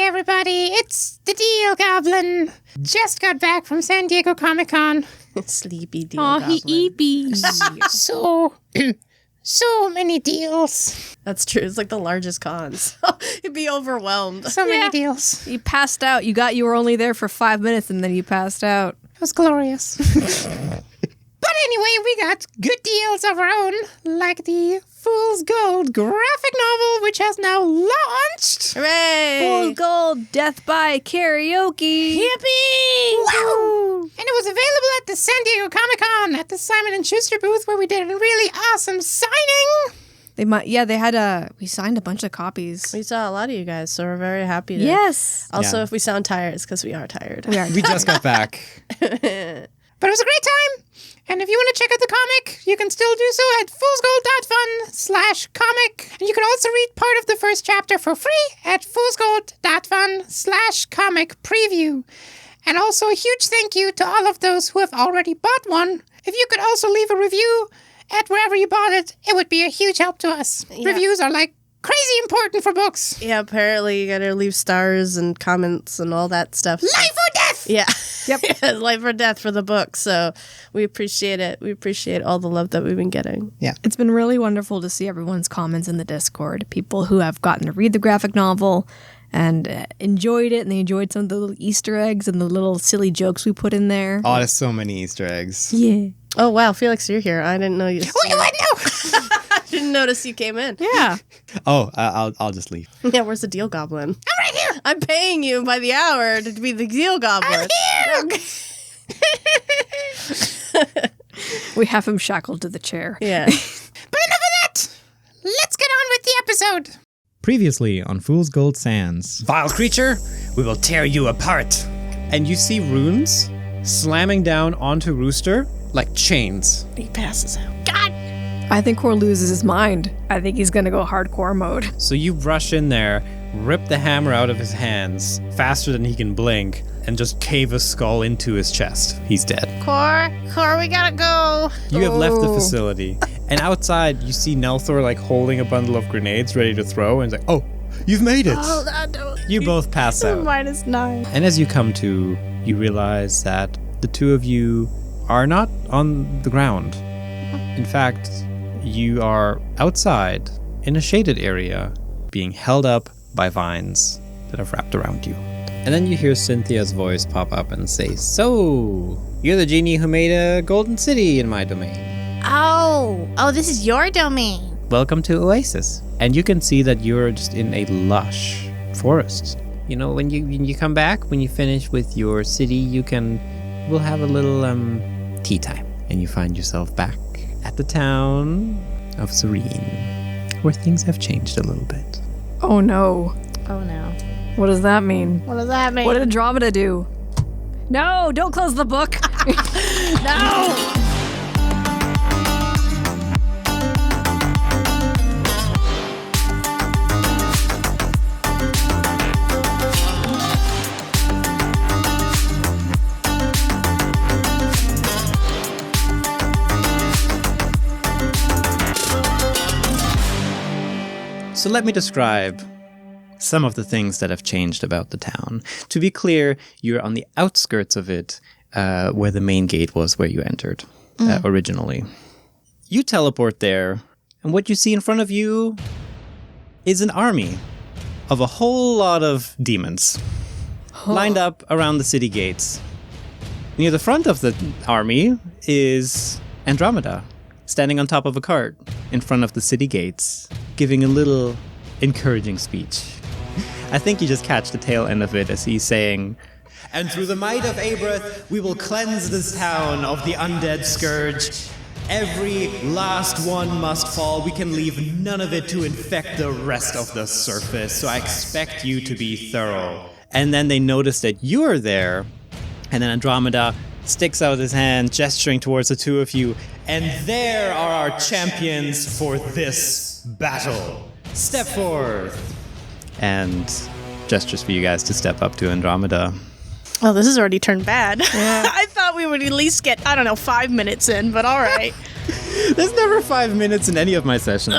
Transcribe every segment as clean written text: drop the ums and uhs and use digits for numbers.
everybody. It's the Deal Goblin. Just got back from San Diego Comic-Con. Sleepy Deal Goblin. He eepy. So many deals. That's true. It's like the largest con. So you'd be overwhelmed. So many deals. You passed out. You were only there for 5 minutes and then you passed out. It was glorious. But anyway, we got good deals of our own, like the Fool's Gold graphic novel, which has now launched. Hooray! Full Gold Death by Karaoke. Yippee! Wow! And it was available at the San Diego Comic-Con at the Simon & Schuster booth, where we did a really awesome signing. We signed a bunch of copies. We saw a lot of you guys, so we're very happy to. Yes. Also, if we sound tired, it's because we are tired. We just got back. But it was a great time. And if you want to check out the comic, you can still do so at foolsgold.fun/comic. And you can also read part of the first chapter for free at foolsgold.fun/comic preview. And also a huge thank you to all of those who have already bought one. If you could also leave a review at wherever you bought it, it would be a huge help to us. Yeah. Reviews are like crazy important for books. Yeah, apparently you gotta leave stars and comments and all that stuff. Life or death! Yeah. Yep. Yeah, life or death for the book. So we appreciate it. We appreciate all the love that we've been getting. Yeah. It's been really wonderful to see everyone's comments in the Discord. People who have gotten to read the graphic novel and enjoyed it, and they enjoyed some of the little Easter eggs and the little silly jokes we put in there. Oh, there's so many Easter eggs. Yeah. Oh, wow. Felix, you're here. I didn't know you. Wait, what? No! I didn't notice you came in. Yeah. Oh, I'll just leave. Yeah, where's the Deal Goblin? I'm right here! I'm paying you by the hour to be the Deal Goblin. I'm here! We have him shackled to the chair. Yeah. But enough of that! Let's get on with the episode. Previously on Fool's Gold Sands. Vile creature, we will tear you apart. And you see runes slamming down onto Rooster like chains. He passes out. God! I think Core loses his mind. I think he's going to go hardcore mode. So you rush in there, rip the hammer out of his hands faster than he can blink, and just cave a skull into his chest. He's dead. Core, we gotta go. You have left the facility, and outside you see Nelthor like holding a bundle of grenades ready to throw, and it's like, oh, you've made it. You both pass out. -9. And as you come to, you realize that the two of you are not on the ground. In fact, you are outside in a shaded area, being held up by vines that have wrapped around you. And then you hear Cynthia's voice pop up and say, "So, you're the genie who made a golden city in my domain. Oh, this is your domain. Welcome to Oasis." And you can see that you're just in a lush forest. You know, when you come back, when you finish with your city, we'll have a little tea time. And you find yourself back at the town of Serene, where things have changed a little bit. Oh no. Oh no. What does that mean? What does that mean? What did Andromeda do? No, don't close the book. No! So let me describe some of the things that have changed about the town. To be clear, you're on the outskirts of it, where the main gate was where you entered originally. You teleport there, and what you see in front of you is an army of a whole lot of demons lined up around the city gates. Near the front of the army is Andromeda, standing on top of a cart in front of the city gates, giving a little encouraging speech. I think you just catch the tail end of it as he's saying, "And through the might of Abrath, we will cleanse this town of the undead scourge. Every last one must fall. We can leave none of it to infect the rest of the surface, so I expect you to be thorough." And then they notice that you are there, and then Andromeda sticks out his hand, gesturing towards the two of you, "And there are our champions for this battle. Step forth." And gestures for you guys to step up to Andromeda. Well, this has already turned bad. I thought we would at least get, 5 minutes in, but all right. There's never 5 minutes in any of my sessions.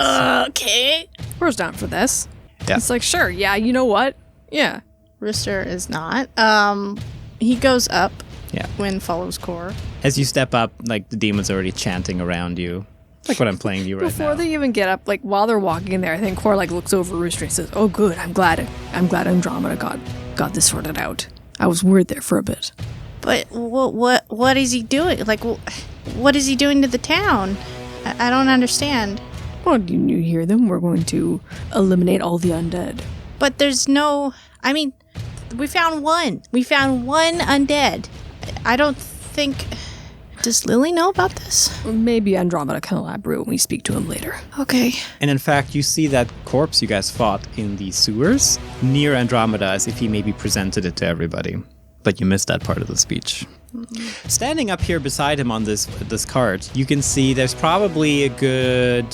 Okay. We're down for this. Yeah. It's like, sure, yeah, you know what? Yeah. Rooster is not. He goes up. Yeah. When follows Core. As you step up, like the demon's already chanting around you. Like what I'm playing you right Before now. they even get up, like while they're walking in there, I think Core like looks over Rooster and says, "Oh, good. I'm glad Andromeda got this sorted out. I was worried there for a bit." But what is he doing? Like, what is he doing to the town? I don't understand. Well, you hear them? We're going to eliminate all the undead. But there's no... I mean, we found one. We found one undead. I don't think... Does Lily know about this? Maybe Andromeda can elaborate when we speak to him later. Okay. And in fact, you see that corpse you guys fought in the sewers near Andromeda as if he maybe presented it to everybody. But you missed that part of the speech. Mm-hmm. Standing up here beside him on this cart, you can see there's probably a good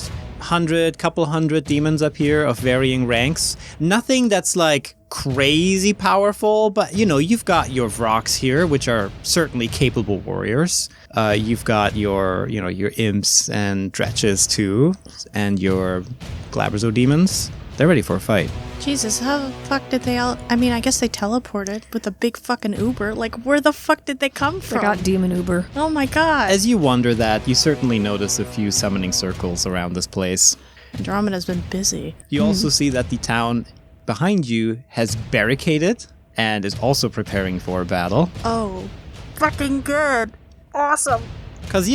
couple hundred demons up here of varying ranks. Nothing that's like crazy powerful, but you've got your Vrox here, which are certainly capable warriors. You've got your imps and dretches too, and your Glabberzo demons. They're ready for a fight. Jesus, how the fuck did they all... I mean, I guess they teleported with a big fucking Uber. Like, where the fuck did they come from? They got demon Uber. Oh my god. As you wonder that, you certainly notice a few summoning circles around this place. Andromeda's been busy. You also see that the town behind you has barricaded and is also preparing for a battle. Oh, fucking good. Awesome. Because,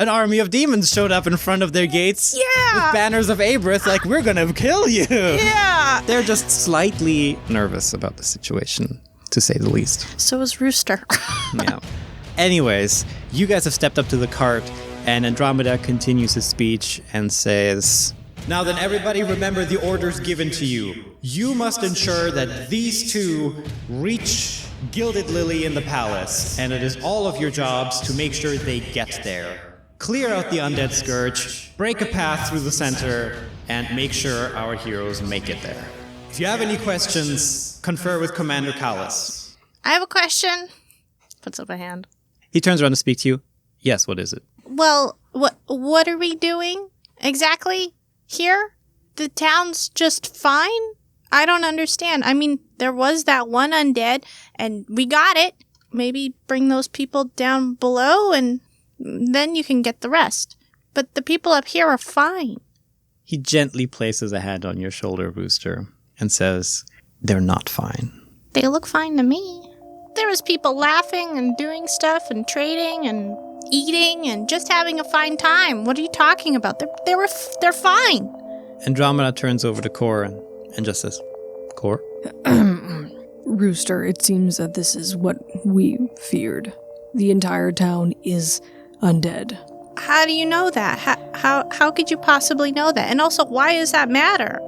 an army of demons showed up in front of their gates with banners of Abrith like, we're gonna kill you. Yeah. They're just slightly nervous about the situation, to say the least. So is Rooster. Yeah. Anyways, you guys have stepped up to the cart, and Andromeda continues his speech and says, "Now then, everybody remember the orders given to you. You must ensure that these two reach Gilded Lily in the palace, and it is all of your jobs to make sure they get there. Clear out the undead scourge, break a path through the center, and make sure our heroes make it there. If you have any questions, confer with Commander Callis." I have a question. Puts up a hand. He turns around to speak to you. Yes, what is it? Well, what are we doing exactly here? The town's just fine? I don't understand. I mean, there was that one undead, and we got it. Maybe bring those people down below, and then you can get the rest. But the people up here are fine. He gently places a hand on your shoulder, Rooster, and says, "They're not fine." They look fine to me. There was people laughing and doing stuff and trading and eating and just having a fine time. What are you talking about? They're fine. Andromeda turns over to Core and just says, "Core?" Rooster, it seems that this is what we feared. The entire town is undead. How do you know that? How could you possibly know that? And also, why does that matter?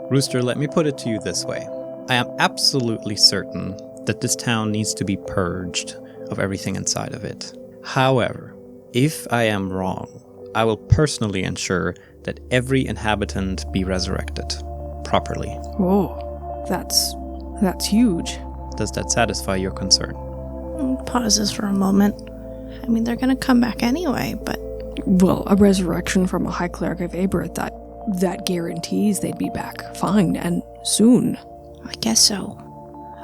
Rooster, let me put it to you this way. I am absolutely certain that this town needs to be purged of everything inside of it. However, if I am wrong, I will personally ensure that every inhabitant be resurrected properly. Oh, that's huge. Does that satisfy your concern? Pauses for a moment. I mean, they're gonna come back anyway, but... Well, a resurrection from a high cleric of Aberth, that guarantees they'd be back fine and soon. I guess so.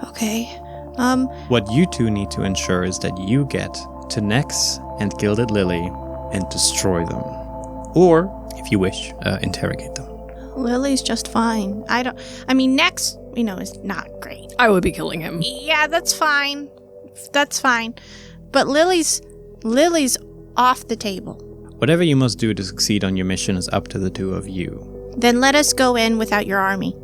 Okay. What you two need to ensure is that you get to Nex and Gilded Lily and destroy them. Or, if you wish, interrogate them. Lily's just fine. I mean, Nex, is not great. I would be killing him. Yeah, that's fine. That's fine. But Lily's off the table. Whatever you must do to succeed on your mission is up to the two of you. Then let us go in without your army.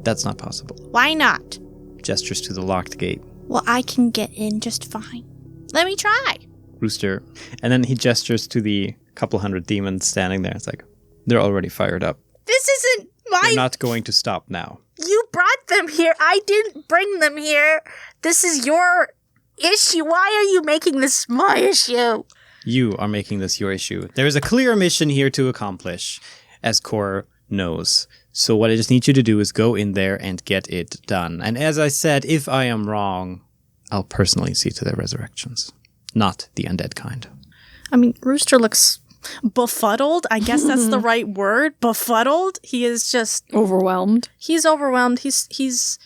That's not possible. Why not? Gestures to the locked gate. Well, I can get in just fine. Let me try. Rooster. And then he gestures to the couple hundred demons standing there. It's like, they're already fired up. This isn't my... You're not going to stop now. You brought them here. I didn't bring them here. This is your issue. Why are you making this my issue? You are making this your issue. There is a clear mission here to accomplish, as Core knows. So what I just need you to do is go in there and get it done. And as I said, if I am wrong, I'll personally see to their resurrections. Not the undead kind. I mean, Rooster looks befuddled. I guess that's the right word. Befuddled. He is just... Overwhelmed. He's overwhelmed. He's...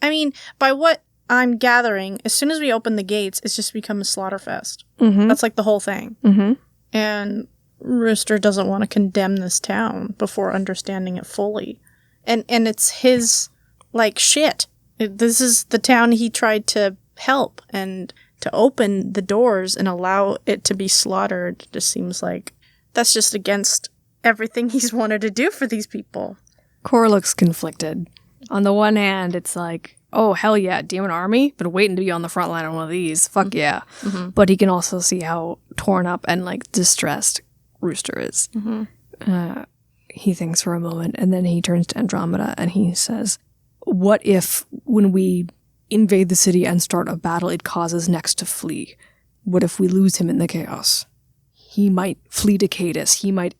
I mean, by what I'm gathering, as soon as we open the gates, it's just become a slaughterfest. Mm-hmm. That's like the whole thing. Mm-hmm. And Rooster doesn't want to condemn this town before understanding it fully. And it's his, like, shit. This is the town he tried to help, and to open the doors and allow it to be slaughtered just seems like that's just against everything he's wanted to do for these people. Cor looks conflicted. On the one hand, it's like, oh, hell yeah, Demon Army? Been waiting to be on the front line on one of these. Fuck yeah. Mm-hmm. But he can also see how torn up and, like, distressed Rooster is. Mm-hmm. He thinks for a moment, and then he turns to Andromeda and he says, what if when we invade the city and start a battle, it causes Nex to flee? What if we lose him in the chaos? He might flee to Cadus. He might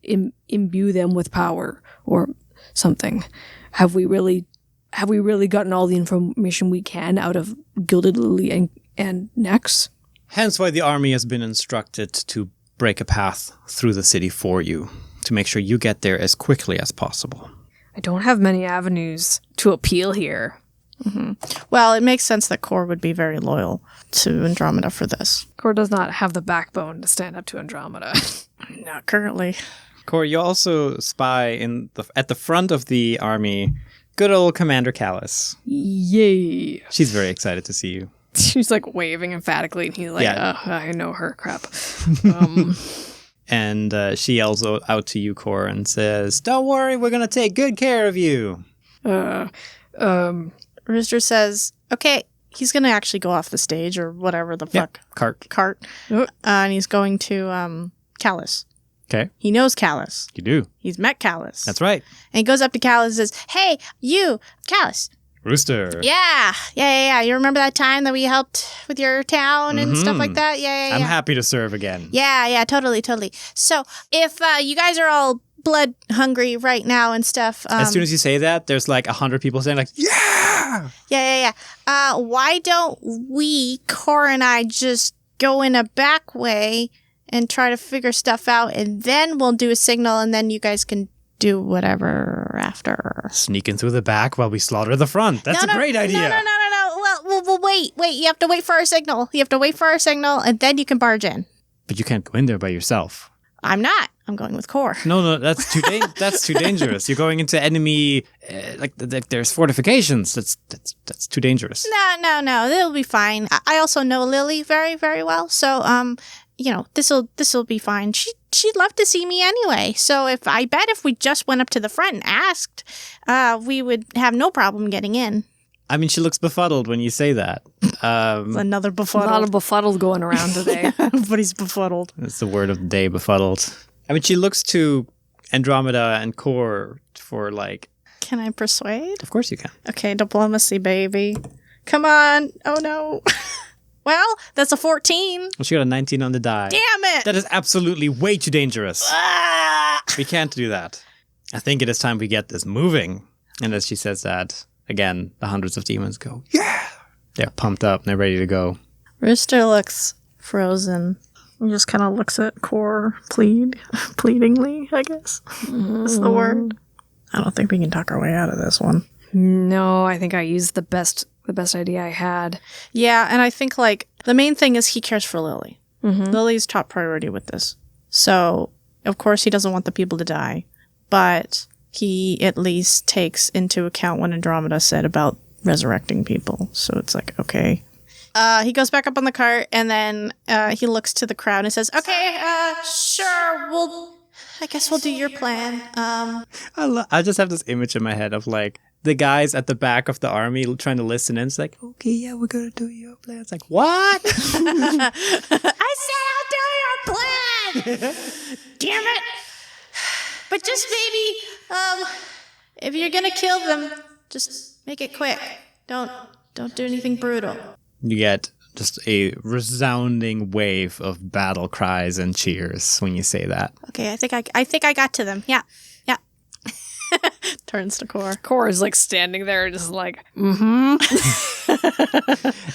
imbue them with power or something. Have we really gotten all the information we can out of Gilded Lily and Nex? Hence why the army has been instructed to break a path through the city for you, to make sure you get there as quickly as possible. I don't have many avenues to appeal here. Mm-hmm. Well, it makes sense that Cor would be very loyal to Andromeda for this. Cor does not have the backbone to stand up to Andromeda. Not currently. Cor, you also spy at the front of the army good old Commander Callus. Yay. She's very excited to see you. She's like waving emphatically, and he's like, Yeah. I know her, crap. And she yells out to you, Cor, and says, don't worry, we're going to take good care of you. Rooster says, okay, he's going to actually go off the stage or whatever the fuck. Cart. And he's going to Callus. Okay. He knows Callus. You do. He's met Callus. That's right. And he goes up to Callus and says, hey, you, Callus. Rooster. Yeah. You remember that time that we helped with your town and stuff like that? Yeah. I'm happy to serve again. Yeah, totally. So if you guys are all blood hungry right now and stuff. As soon as you say that, there's like 100 people saying like, yeah! Yeah. Why don't we, Cor and I, just go in a back way and try to figure stuff out, and then we'll do a signal, and then you guys can do whatever after. Sneaking through the back while we slaughter the front. That's a great idea. No. Well, wait. You have to wait for our signal. And then you can barge in. But you can't go in there by yourself. I'm not. I'm going with Cor. No, that's too that's too dangerous. You're going into enemy there's fortifications. That's too dangerous. No. It'll be fine. I also know Lily very, very well, so this'll be fine. She'd love to see me anyway. So I bet if we just went up to the front and asked, we would have no problem getting in. I mean, she looks befuddled when you say that. Another befuddled. A lot of befuddled going around today. Everybody's befuddled. That's the word of the day, befuddled. I mean, she looks to Andromeda and Cor for like... Can I persuade? Of course you can. Okay, diplomacy, baby. Come on. Oh, no. Well, that's a 14. Well, she got a 19 on the die. Damn it! That is absolutely way too dangerous. We can't do that. I think it is time we get this moving. And as she says that, again, the hundreds of demons go, yeah! They're pumped up and they're ready to go. Rooster looks frozen. He just kind of looks at Cor pleadingly, I guess. That's the word. I don't think we can talk our way out of this one. No, I think I used the best idea I had. Yeah, and I think, like, the main thing is he cares for Lily. Mm-hmm. Lily's top priority with this. So, of course, he doesn't want the people to die. But he at least takes into account what Andromeda said about resurrecting people. So it's like, okay. He goes back up on the cart, and then he looks to the crowd and says, okay, sure, I guess we'll do your plan. I just have this image in my head of, like, the guys at the back of the army trying to listen in. It's like, okay, yeah, we're going to do your plan. It's like, what? I said I'll do your plan! Damn it! But just maybe, if you're going to kill them, just make it quick. Don't do anything brutal. You get just a resounding wave of battle cries and cheers when you say that. Okay, I think I got to them. Yeah. Turns to Cor. Cor is like standing there just like,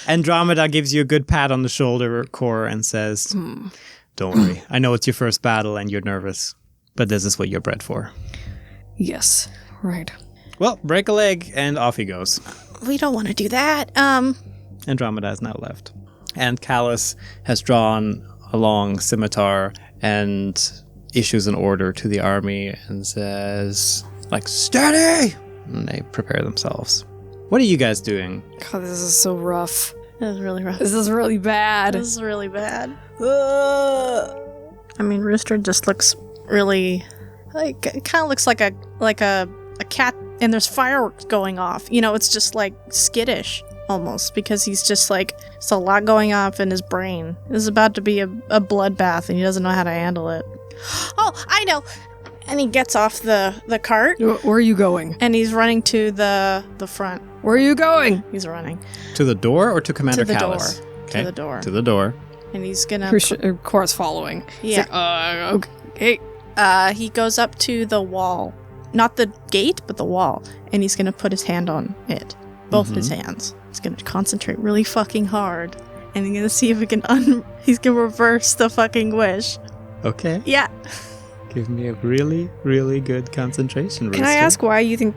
Andromeda gives you a good pat on the shoulder, Cor, and says, don't worry. I know it's your first battle and you're nervous, but this is what you're bred for. Yes, right. Well, break a leg and off he goes. We don't want to do that. Andromeda is now left. And Callus has drawn a long scimitar and issues an order to the army and says, like, steady! And they prepare themselves. What are you guys doing? God, this is so rough. That was really rough. This is really bad. This is really bad. I mean, Rooster just looks really, like, it kind of looks like a cat, and there's fireworks going off. You know, it's just like skittish almost, because he's just like, there's a lot going off in his brain. This is about to be a bloodbath, and he doesn't know how to handle it. Oh, I know. And he gets off the cart. Where are you going? And he's running to the front. Where are you going? He's running. To the door or to Commander To the Callus? door. Okay. To the door. To the door. And he's gonna... Of course, following. Yeah. It's like, okay. He goes up to the wall. Not the gate, but the wall. And he's gonna put his hand on it. Both his hands. He's gonna concentrate really fucking hard. And he's gonna see if he can he's gonna reverse the fucking wish. Okay. Yeah. Give me a really, really good concentration. Can I ask why you think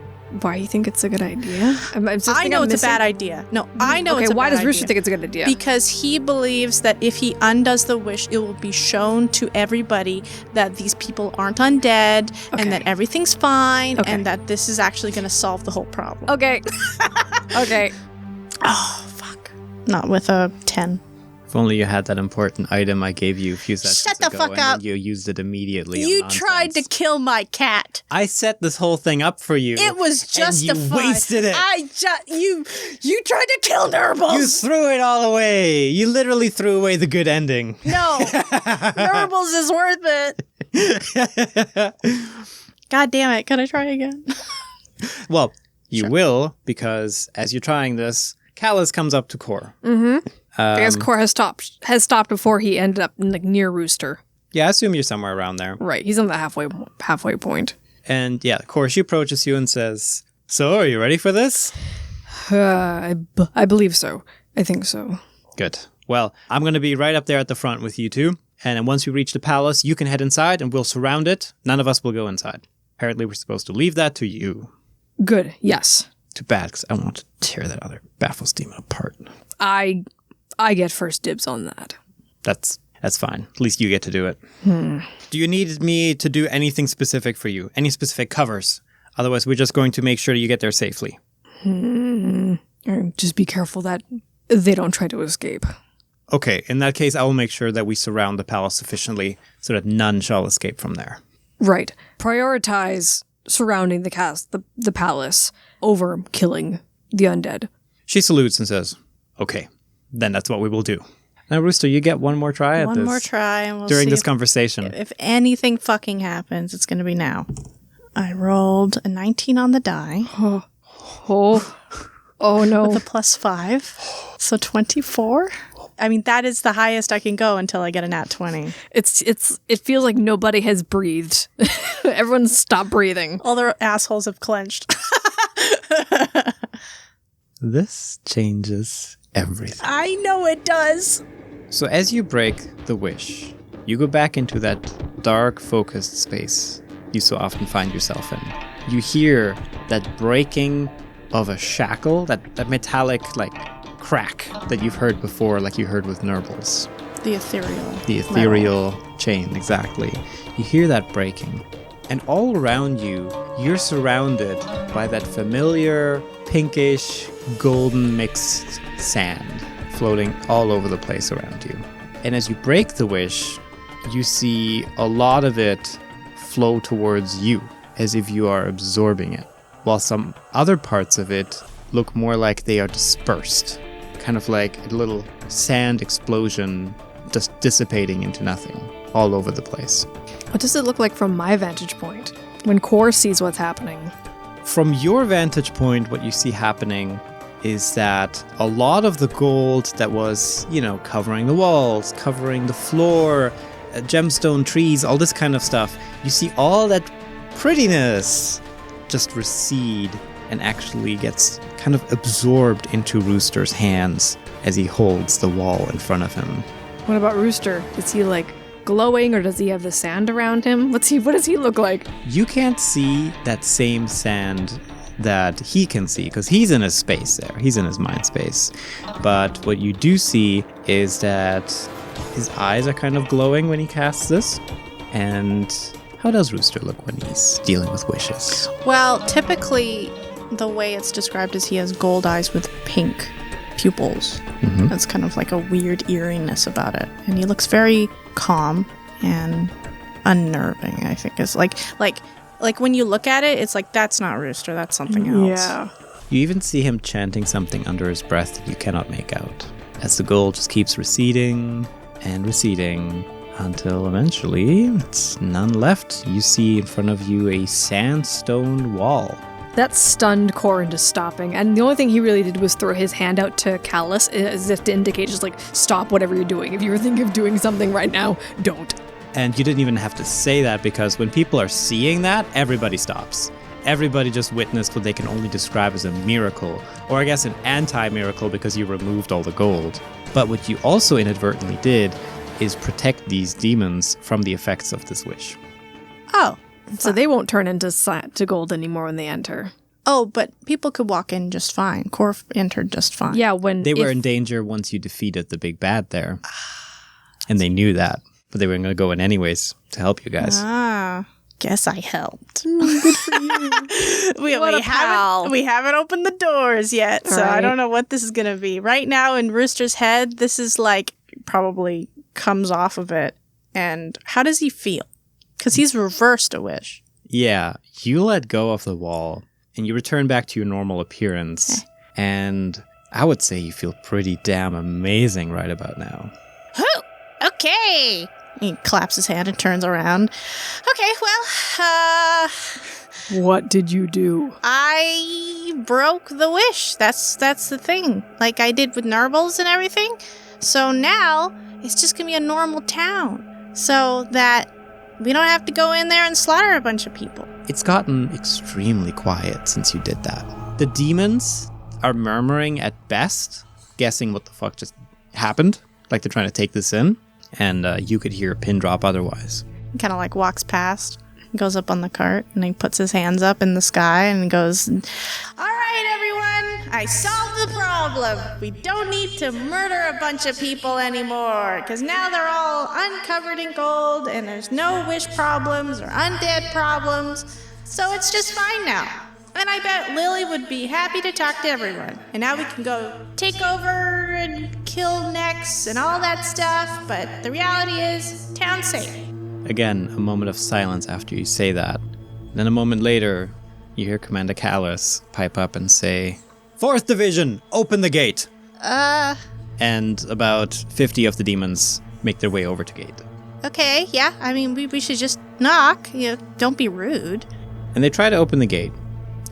it's a good idea? I know it's a bad idea. No, I know it's a bad idea. Okay, why does Rooster think it's a good idea? Because he believes that if he undoes the wish, it will be shown to everybody that these people aren't undead and that everything's fine and that this is actually going to solve the whole problem. Okay. Okay. Oh, fuck. Not with a 10. If only you had that important item I gave you a few seconds Shut the ago fuck and up. then you used it immediately. You tried to kill my cat. I set this whole thing up for you. It was justified. And you wasted it. You tried to kill Nurbles. You threw it all away. You literally threw away the good ending. No. Nurbles is worth it. God damn it. Can I try again? Well, you will, because as you're trying this, Callus comes up to Core. Mm-hmm. I guess Core has stopped before he ended up near Rooster. Yeah, I assume you're somewhere around there. Right, he's on the halfway point. And yeah, Core, she approaches you and says, "So, are you ready for this?" I believe so. I think so. Good. Well, I'm going to be right up there at the front with you two. And then once we reach the palace, you can head inside and we'll surround it. None of us will go inside. Apparently, we're supposed to leave that to you. Good, yes. Too bad, because I want to tear that other Baffles demon apart. I get first dibs on that. That's fine. At least you get to do it. Do you need me to do anything specific for you? Any specific covers? Otherwise, we're just going to make sure you get there safely. Just be careful that they don't try to escape. Okay, in that case, I will make sure that we surround the palace sufficiently so that none shall escape from there. Right. Prioritize surrounding the palace over killing the undead. She salutes and says, "Okay, then that's what we will do." Now, Rooster, you get one more try at this. One more try, and we'll during see this if, conversation. If anything fucking happens, it's going to be now. I rolled a 19 on the die. Oh no. With a +5. So 24. I mean, that is the highest I can go until I get a nat 20. It feels like nobody has breathed. Everyone's stopped breathing. All their assholes have clenched. This changes everything. I know it does. So as you break the wish, you go back into that dark, focused space you so often find yourself in. You hear that breaking of a shackle, that metallic, like, crack that you've heard before, like you heard with Nurbles. The ethereal. The ethereal chain, exactly. You hear that breaking. And all around you, you're surrounded by that familiar, pinkish, golden mixed sand floating all over the place around you. And as you break the wish, you see a lot of it flow towards you, as if you are absorbing it, while some other parts of it look more like they are dispersed, kind of like a little sand explosion just dissipating into nothing all over the place. What does it look like from my vantage point when Core sees what's happening? From your vantage point, what you see happening is that a lot of the gold that was, covering the walls, covering the floor, gemstone trees, all this kind of stuff, you see all that prettiness just recede and actually gets kind of absorbed into Rooster's hands as he holds the wall in front of him. What about Rooster? Is he glowing, or does he have the sand around him? What does he look like? You can't see that same sand that he can see, because he's in his space there. He's in his mind space. But what you do see is that his eyes are kind of glowing when he casts this. And how does Rooster look when he's dealing with wishes? Well, typically, the way it's described is he has gold eyes with pink pupils. Mm-hmm. That's kind of like a weird eeriness about it. And he looks very calm and unnerving, I think. It's like when you look at it, it's like, that's not Rooster, that's something else. Yeah. You even see him chanting something under his breath that you cannot make out, as the gold just keeps receding and receding until eventually it's none left. You see in front of you a sandstone wall. That stunned Cor into stopping, and the only thing he really did was throw his hand out to Callus as if to indicate just like, stop whatever you're doing. If you were thinking of doing something right now, don't. And you didn't even have to say that, because when people are seeing that, everybody stops. Everybody just witnessed what they can only describe as a miracle, or I guess an anti-miracle because you removed all the gold. But what you also inadvertently did is protect these demons from the effects of this wish. Oh. So they won't turn into to gold anymore when they enter. Oh, but people could walk in just fine. Cor entered just fine. Yeah, when They were in danger once you defeated the big bad there. And they knew that. But they were going to go in anyways to help you guys. Ah, guess I helped. Good for you. What a pal. We haven't opened the doors yet, so I Right. don't know what this is going to be. Right now in Rooster's head, this is like probably comes off of it. And how does he feel? Because he's reversed a wish. Yeah, you let go of the wall and you return back to your normal appearance. And I would say you feel pretty damn amazing right about now. Oh, okay. He claps his hand and turns around. Okay, well, What did you do? I broke the wish. That's the thing. Like I did with Nurbles and everything. So now it's just going to be a normal town. So that we don't have to go in there and slaughter a bunch of people. It's gotten extremely quiet since you did that. The demons are murmuring at best, guessing what the fuck just happened. Like they're trying to take this in. And you could hear a pin drop otherwise. He kind of like walks past, goes up on the cart, and he puts his hands up in the sky and goes, "All right, everyone, I solved the problem. We don't need to murder a bunch of people anymore, because now they're all uncovered in gold, and there's no wish problems or undead problems, so it's just fine now. And I bet Lily would be happy to talk to everyone. And now we can go take over and kill necks and all that stuff, but the reality is, town's safe." Again, a moment of silence after you say that. Then a moment later, you hear Commander Callus pipe up and say, "4th Division, open the gate!" And about 50 of the demons make their way over to gate. Okay, yeah, I mean, we should just knock. You know, don't be rude. And they try to open the gate.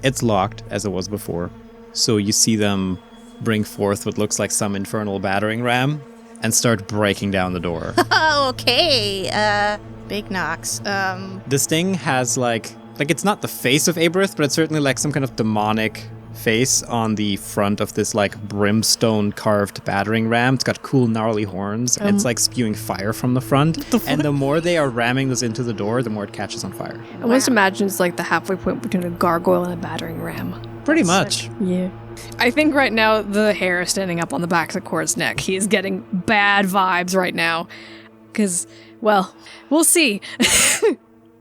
It's locked, as it was before. So you see them bring forth what looks like some infernal battering ram and start breaking down the door. Oh, okay, big knocks. This thing has like it's not the face of Aberith, but it's certainly like some kind of demonic face on the front of this like brimstone carved battering ram. It's got cool gnarly horns and it's like spewing fire from the front. And the more they are ramming this into the door, the more it catches on fire. I almost imagine it's like the halfway point between a gargoyle and a battering ram. Pretty much. Yeah. I think right now the hair is standing up on the back of Cor's neck. He is getting bad vibes right now. Because, well, we'll see.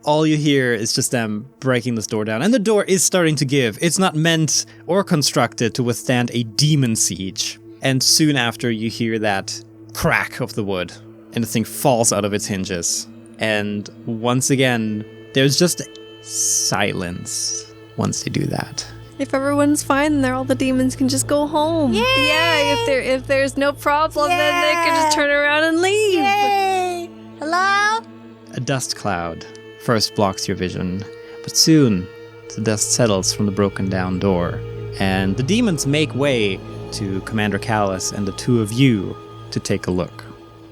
All you hear is just them breaking this door down. And the door is starting to give. It's not meant or constructed to withstand a demon siege. And soon after, you hear that crack of the wood. And the thing falls out of its hinges. And once again, there's just silence once they do that. If everyone's fine, then all the demons can just go home. Yay! Yeah, if there's no problem, then they can just turn around and leave. Yay! Hello? A dust cloud first blocks your vision, but soon the dust settles from the broken down door, and the demons make way to Commander Callus and the two of you to take a look.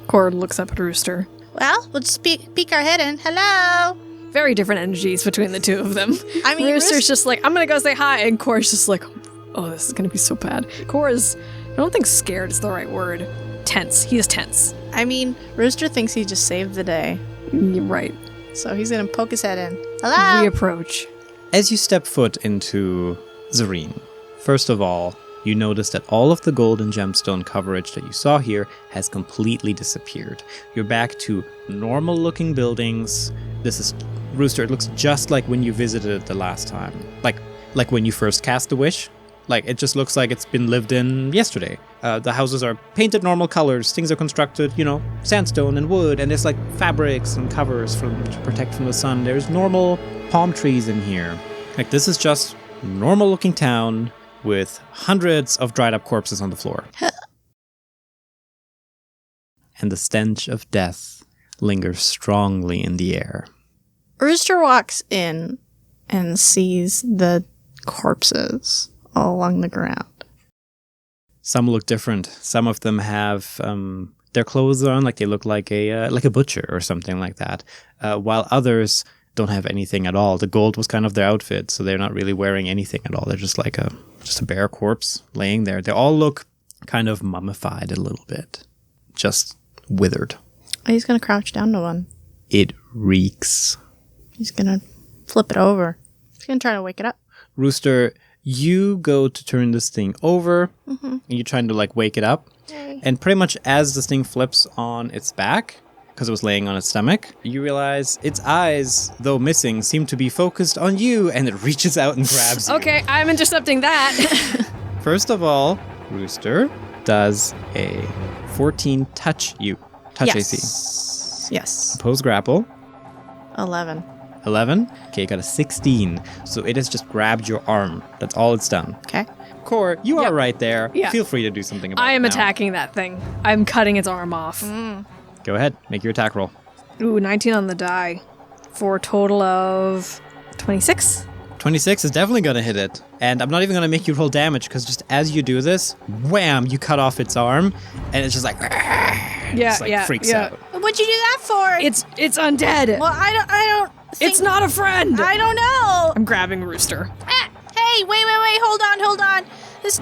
Cor looks up at Rooster. Well, we'll just peek our head in. Hello? Very different energies between the two of them. I mean, Rooster's just like, I'm gonna go say hi, and Cor's just like, oh, this is gonna be so bad. Cor is, I don't think scared is the right word. Tense. He is tense. I mean, Rooster thinks he just saved the day. You're right. So he's gonna poke his head in. Hello? We approach. As you step foot into Zareen, first of all, you notice that all of the gold and gemstone coverage that you saw here has completely disappeared. You're back to normal-looking buildings. This is, Rooster, it looks just like when you visited it the last time. Like when you first cast the wish. Like, it just looks like it's been lived in yesterday. The houses are painted normal colors. Things are constructed, sandstone and wood. And there's, like, fabrics and covers to protect from the sun. There's normal palm trees in here. Like, this is just normal-looking town with hundreds of dried-up corpses on the floor. And the stench of death lingers strongly in the air. Rooster walks in and sees the corpses all along the ground. Some look different. Some of them have their clothes on, like they look like a butcher or something like that. While others don't have anything at all. The gold was kind of their outfit, so they're not really wearing anything at all. They're just like a bare corpse laying there. They all look kind of mummified a little bit, just withered. He's gonna crouch down to one. It reeks. He's gonna flip it over. He's gonna try to wake it up. Rooster, you go to turn this thing over, and you're trying to like wake it up, and pretty much as this thing flips on its back, because it was laying on its stomach, you realize its eyes, though missing, seem to be focused on you, and it reaches out and grabs you. Okay, I'm intercepting that. First of all, Rooster does a 14 touch AC. Yes. Oppose grapple. 11. 11. Okay, you got a 16. So it has just grabbed your arm. That's all it's done. Okay. Core, you are right there. Yeah. Feel free to do something about it I am now. attacking that thing. I'm cutting its arm off. Go ahead. Make your attack roll. Ooh, 19 on the die. For a total of 26. 26 is definitely going to hit it. And I'm not even going to make you roll damage because just as you do this, wham, you cut off its arm. And it's just like, freaks out. What'd you do that for? It's undead. Well, I don't think... It's not a friend. I don't know. I'm grabbing Rooster. Hey, wait. Hold on.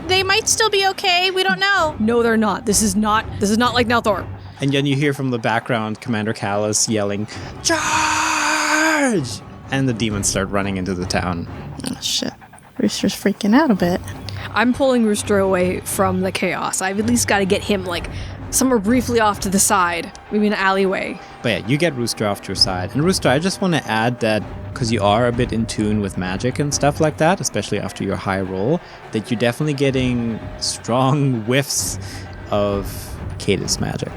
They might still be okay. We don't know. No, they're not. This is not like Nelthorpe. And then you hear from the background Commander Callus yelling, "Charge!" And the demons start running into the town. Oh, shit. Rooster's freaking out a bit. I'm pulling Rooster away from the chaos. I've at least got to get him, like, somewhere briefly off to the side. Maybe an alleyway. But yeah, you get Rooster off to your side. And Rooster, I just want to add that because you are a bit in tune with magic and stuff like that, especially after your high roll, that you're definitely getting strong whiffs of Cadis magic.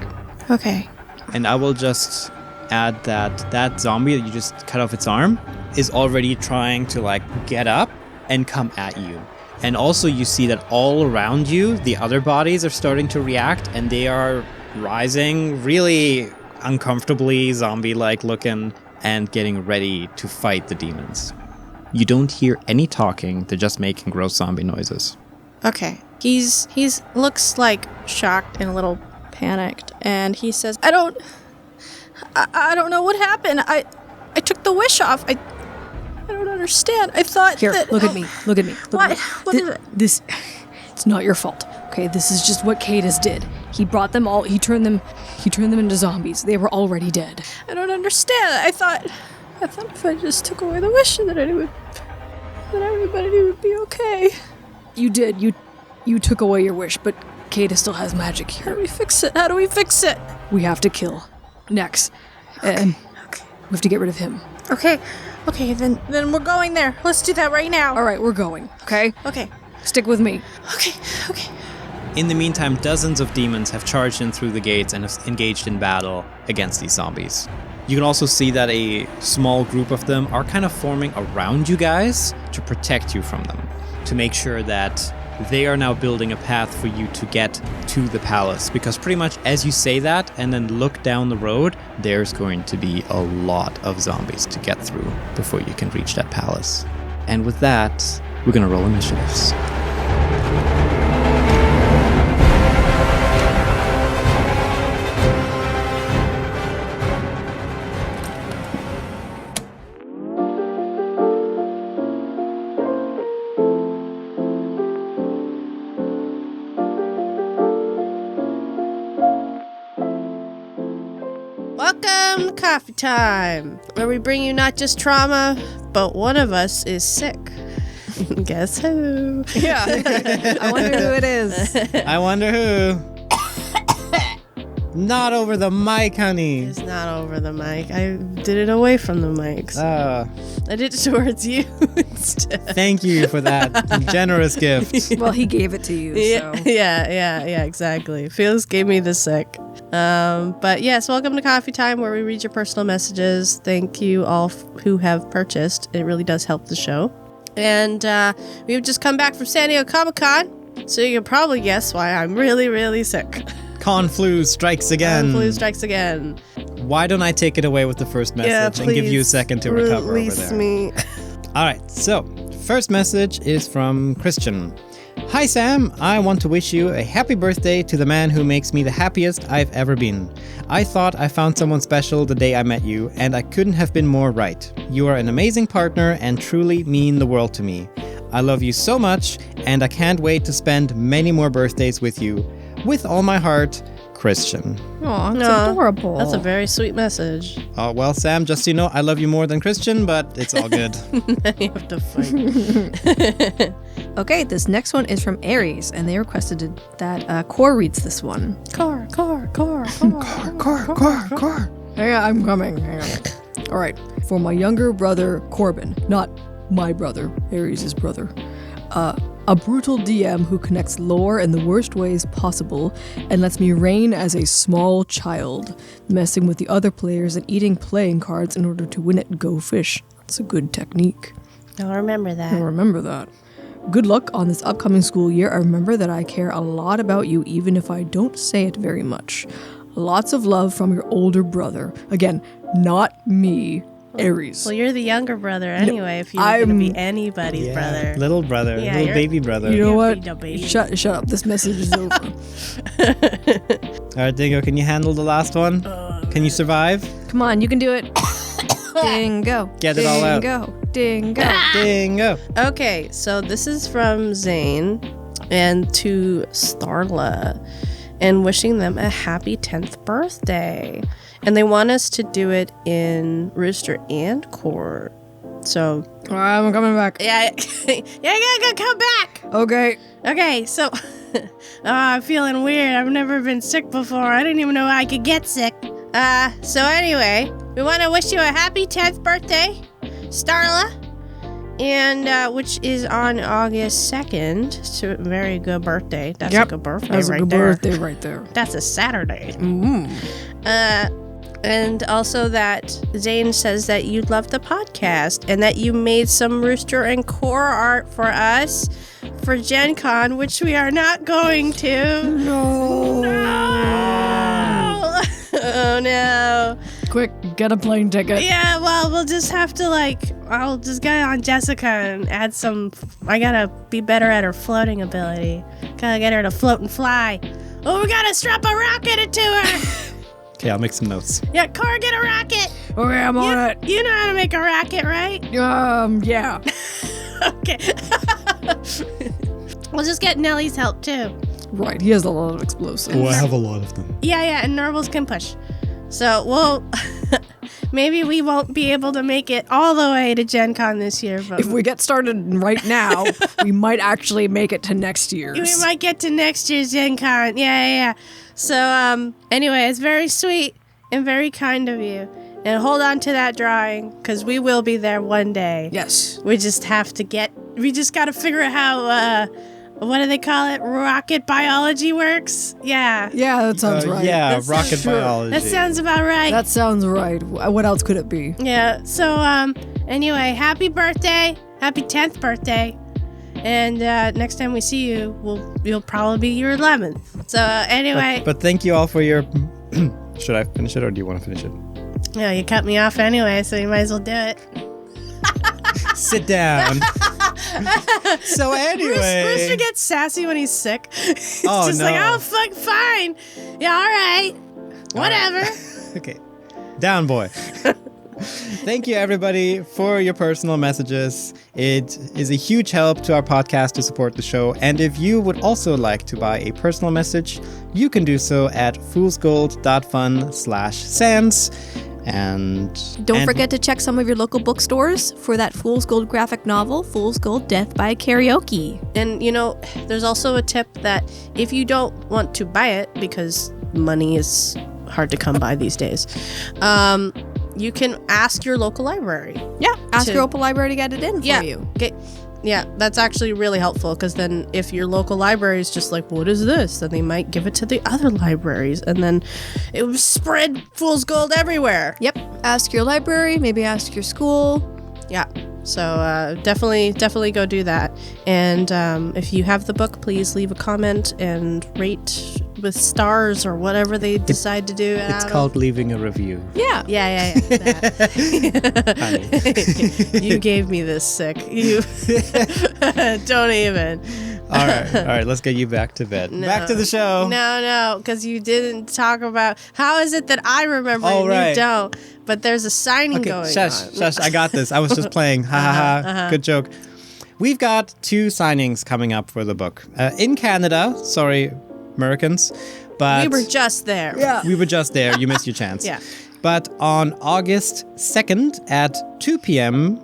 Okay. And I will just add that zombie that you just cut off its arm is already trying to like get up and come at you. And also you see that all around you, the other bodies are starting to react and they are rising really uncomfortably zombie-like looking and getting ready to fight the demons. You don't hear any talking, they're just making gross zombie noises. Okay. He's looks like shocked and a little panicked, and he says, I don't know what happened. I took the wish off. I don't understand. I thought Here, that... look at me. Look at me. What? What is it? This, it's not your fault. Okay, this is just what Cadis did. He brought them all. He turned them into zombies. They were already dead. I don't understand. I thought if I just took away the wish, that everybody would be okay. You did. You took away your wish, but Cadis still has magic How here. do we fix it? How do we fix it? We have to kill Nex. And we have to get rid of him. Okay, then we're going there. Let's do that right now. All right, we're going. Okay? Okay. Stick with me. Okay. In the meantime, dozens of demons have charged in through the gates and have engaged in battle against these zombies. You can also see that a small group of them are kind of forming around you guys to protect you from them, to make sure that they are now building a path for you to get to the palace. Because pretty much as you say that and then look down the road, there's going to be a lot of zombies to get through before you can reach that palace. And with that, we're going to roll initiatives. Welcome, Coffee Time, where we bring you not just trauma, but one of us is sick. Guess who? Yeah. I wonder who it is. I wonder who. Not over the mic, honey. It's not over the mic. I did it away from the mics. I did it towards you instead. Thank you for that generous gift. Well, he gave it to you, so. Yeah, exactly. Felix gave me the sick. But yes, welcome to Coffee Time, where we read your personal messages. Thank you all who have purchased. It really does help the show. And we've just come back from San Diego Comic-Con, so you can probably guess why I'm really, really sick. Con flu strikes again. Flu strikes again. Why don't I take it away with the first message and give you a second to recover over there? Me. All right, so first message is from Christian. Hi Sam, I want to wish you a happy birthday to the man who makes me the happiest I've ever been. I thought I found someone special the day I met you, and I couldn't have been more right. You are an amazing partner and truly mean the world to me. I love you so much, and I can't wait to spend many more birthdays with you. With all my heart, Christian. Aw, that's adorable. That's a very sweet message. Oh, well, Sam, just so you know, I love you more than Christian, but it's all good. You have to fight. Okay, this next one is from Aries, and they requested that Core reads this one. Core. Hang on, I'm coming. Hang on. All right, for my younger brother, Corbin, not my brother, Aries' brother. A brutal DM who connects lore in the worst ways possible and lets me reign as a small child, messing with the other players and eating playing cards in order to win at Go Fish. That's a good technique. I'll remember that. I'll remember that. Good luck on this upcoming school year. I remember that I care a lot about you even if I don't say it very much. Lots of love from your older brother. Again, not me. Aries. Well, you're the younger brother anyway. If you're going to be anybody's brother, Little brother, Yeah, little baby brother. You know what? the baby. Shut up. This message is over. All right, Dingo, can you handle the last one? Can you survive? Come on, you can do it. Dingo. Get it all out. Dingo. Dingo. Okay, so this is from Zane and to Starla, and wishing them a happy 10th birthday. And they want us to do it in Rooster and Court. So, I'm coming back. yeah, you gotta come back. Okay. Okay, so I'm feeling weird. I've never been sick before. I didn't even know I could get sick. So anyway, we want to wish you a happy 10th birthday, Starla, and which is on August 2nd. So very good birthday. That's a good birthday That's right a good there. birthday right there. That's a Saturday. Mm. And also that Zane says that you love the podcast and that you made some Rooster and Core art for us for Gen Con, which we are not going to. No. Oh no. Quick, get a plane ticket. Yeah, well, we'll just have to I'll just get on Jessica and add some. I gotta be better at her floating ability. Gotta get her to float and fly. Oh, we gotta strap a rocket to her. Okay, I'll make some notes. Yeah, Core, get a rocket. Okay, I'm on it. You know how to make a rocket, right? Yeah. Okay. We'll just get Nellie's help too. Right, he has a lot of explosives. Oh, I have a lot of them. Yeah, and Nervals can push. So we'll maybe we won't be able to make it all the way to Gen Con this year, but If we get started right now, we might actually make it to next year's. we might get to next year's Gen Con. Yeah. So anyway, it's very sweet and very kind of you. And hold on to that drawing, because we will be there one day. Yes. We just got to figure out how, what do they call it? Rocket biology works? Yeah. Yeah, that sounds right. Yeah, That rocket sounds- biology. That sounds about right. That sounds right. What else could it be? Yeah. So, anyway, happy birthday. Happy 10th birthday. And next time we see you, you'll probably be your 11th. So, anyway. But thank you all for your... Should I finish it or do you want to finish it? No, you cut me off anyway, so you might as well do it. Sit down. So anyway... Rooster gets sassy when he's sick. It's Oh, just no. like, oh, fuck, fine. Yeah, all right. Whatever. Okay. Down, boy. Thank you, everybody, for your personal messages. It is a huge help to our podcast to support the show. And if you would also like to buy a personal message, you can do so at foolsgold.fun/sans. And Don't forget to check some of your local bookstores for that Fool's Gold graphic novel, Fool's Gold Death by Karaoke. And, there's also a tip that if you don't want to buy it, because money is hard to come by these days, you can ask your local library. Yeah, ask your local library to get it in for you. Yeah, that's actually really helpful, because then if your local library is just like, what is this? Then they might give it to the other libraries, and then it will spread Fool's Gold everywhere. Yep, ask your library, maybe ask your school. Yeah, so definitely go do that. And if you have the book, please leave a comment and rate with stars or whatever they decide to do. it's called leaving a review. Yeah. Yeah. You gave me this sick. You don't even. All right, let's get you back to bed. No. Back to the show. No, because you didn't talk about how is it that I remember and right. you don't. But there's a signing going on. Shush, I got this. I was just playing. Ha ha ha. Good joke. We've got 2 signings coming up for the book. In Canada, sorry, Americans, but We were just there. Yeah. we were just there. You missed your chance. Yeah. But on August 2nd at 2 p.m.,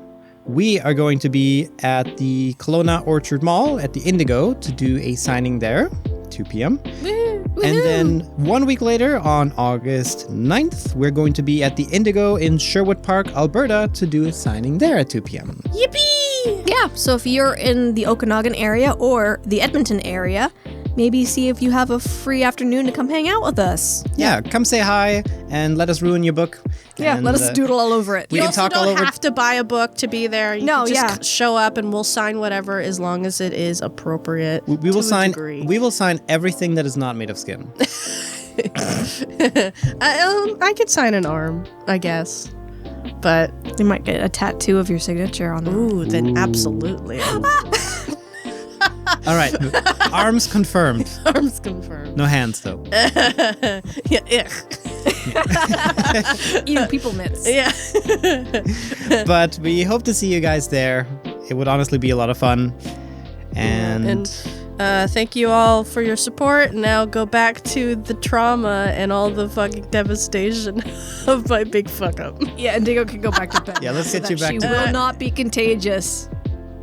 we are going to be at the Kelowna Orchard Mall at the Indigo to do a signing there, 2 p.m. And then 1 week later, on August 9th, we're going to be at the Indigo in Sherwood Park, Alberta to do a signing there at 2 p.m. Yippee! Yeah, so if you're in the Okanagan area or the Edmonton area, maybe see if you have a free afternoon to come hang out with us. Yeah, come say hi and let us ruin your book. Yeah, And, let us doodle all over it. we You can also talk all don't over. have to buy a book to be there. You No, can just yeah. show up and we'll sign whatever as long as it is appropriate. We will to a sign. degree. We will sign everything that is not made of skin. I could sign an arm, I guess. But You might get a tattoo of your signature on them. ooh, then absolutely. All right, arms confirmed. Arms confirmed. No hands though. Yeah. Eating people mitts. Yeah. But we hope to see you guys there. It would honestly be a lot of fun. And Thank you all for your support. Now go back to the trauma and all the fucking devastation of my big fuck up. Yeah, Indigo can go back to bed. Yeah, let's so get you that back she to will bed. not be contagious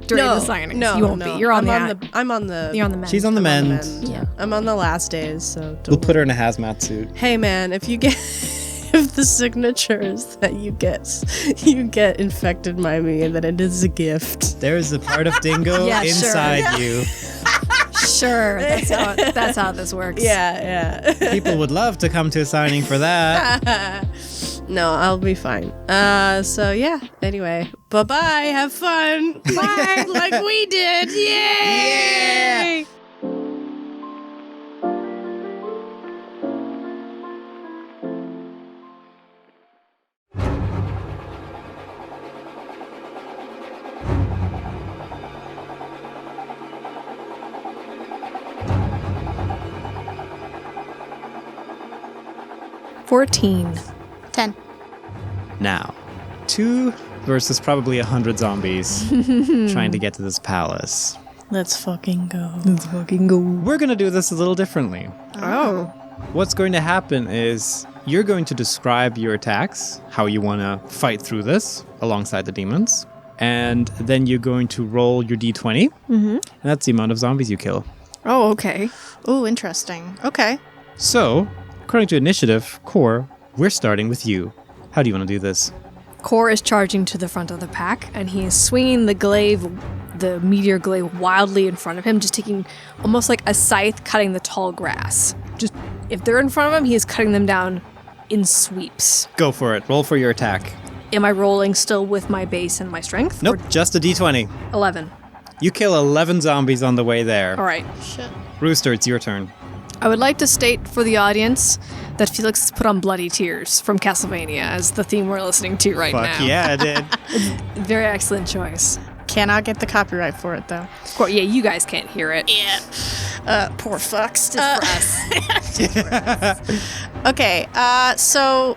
during the signings. No, you won't be. You're on I'm the I'm on the. You're on the mend. she's on the I'm on mend. the mend. I'm on the last days, so don't We'll put her in a hazmat suit. Hey man, if you get if the signatures that you get infected by me, and then it is a gift. There is a part of Dingo Yeah, sure. inside you. Sure, that's how this works. Yeah. People would love to come to a signing for that. No, I'll be fine. So yeah. Anyway, bye bye. Have fun. Bye. Like we did. Yay! Yeah. 14. 10. Now, 2 versus probably 100 zombies trying to get to this palace. Let's fucking go. We're going to do this a little differently. Oh. What's going to happen is you're going to describe your attacks, how you want to fight through this alongside the demons, and then you're going to roll your d20, and that's the amount of zombies you kill. Oh, okay. Ooh, interesting. Okay. So, according to initiative, Core, we're starting with you. How do you want to do this? Core is charging to the front of the pack, and he is swinging the glaive, the meteor glaive, wildly in front of him, just taking almost like a scythe cutting the tall grass. Just if they're in front of him, he is cutting them down in sweeps. Go for it. Roll for your attack. Am I rolling still with my base and my strength? Nope, just a d20. 11. You kill 11 zombies on the way there. All right. Shit. Rooster, it's your turn. I would like to state for the audience that Felix has put on Bloody Tears from Castlevania as the theme we're listening to right Fuck now. yeah, I did. Very excellent choice. Cannot get the copyright for it though. Of course, yeah, you guys can't hear it. Yeah. Poor fucks. Okay. So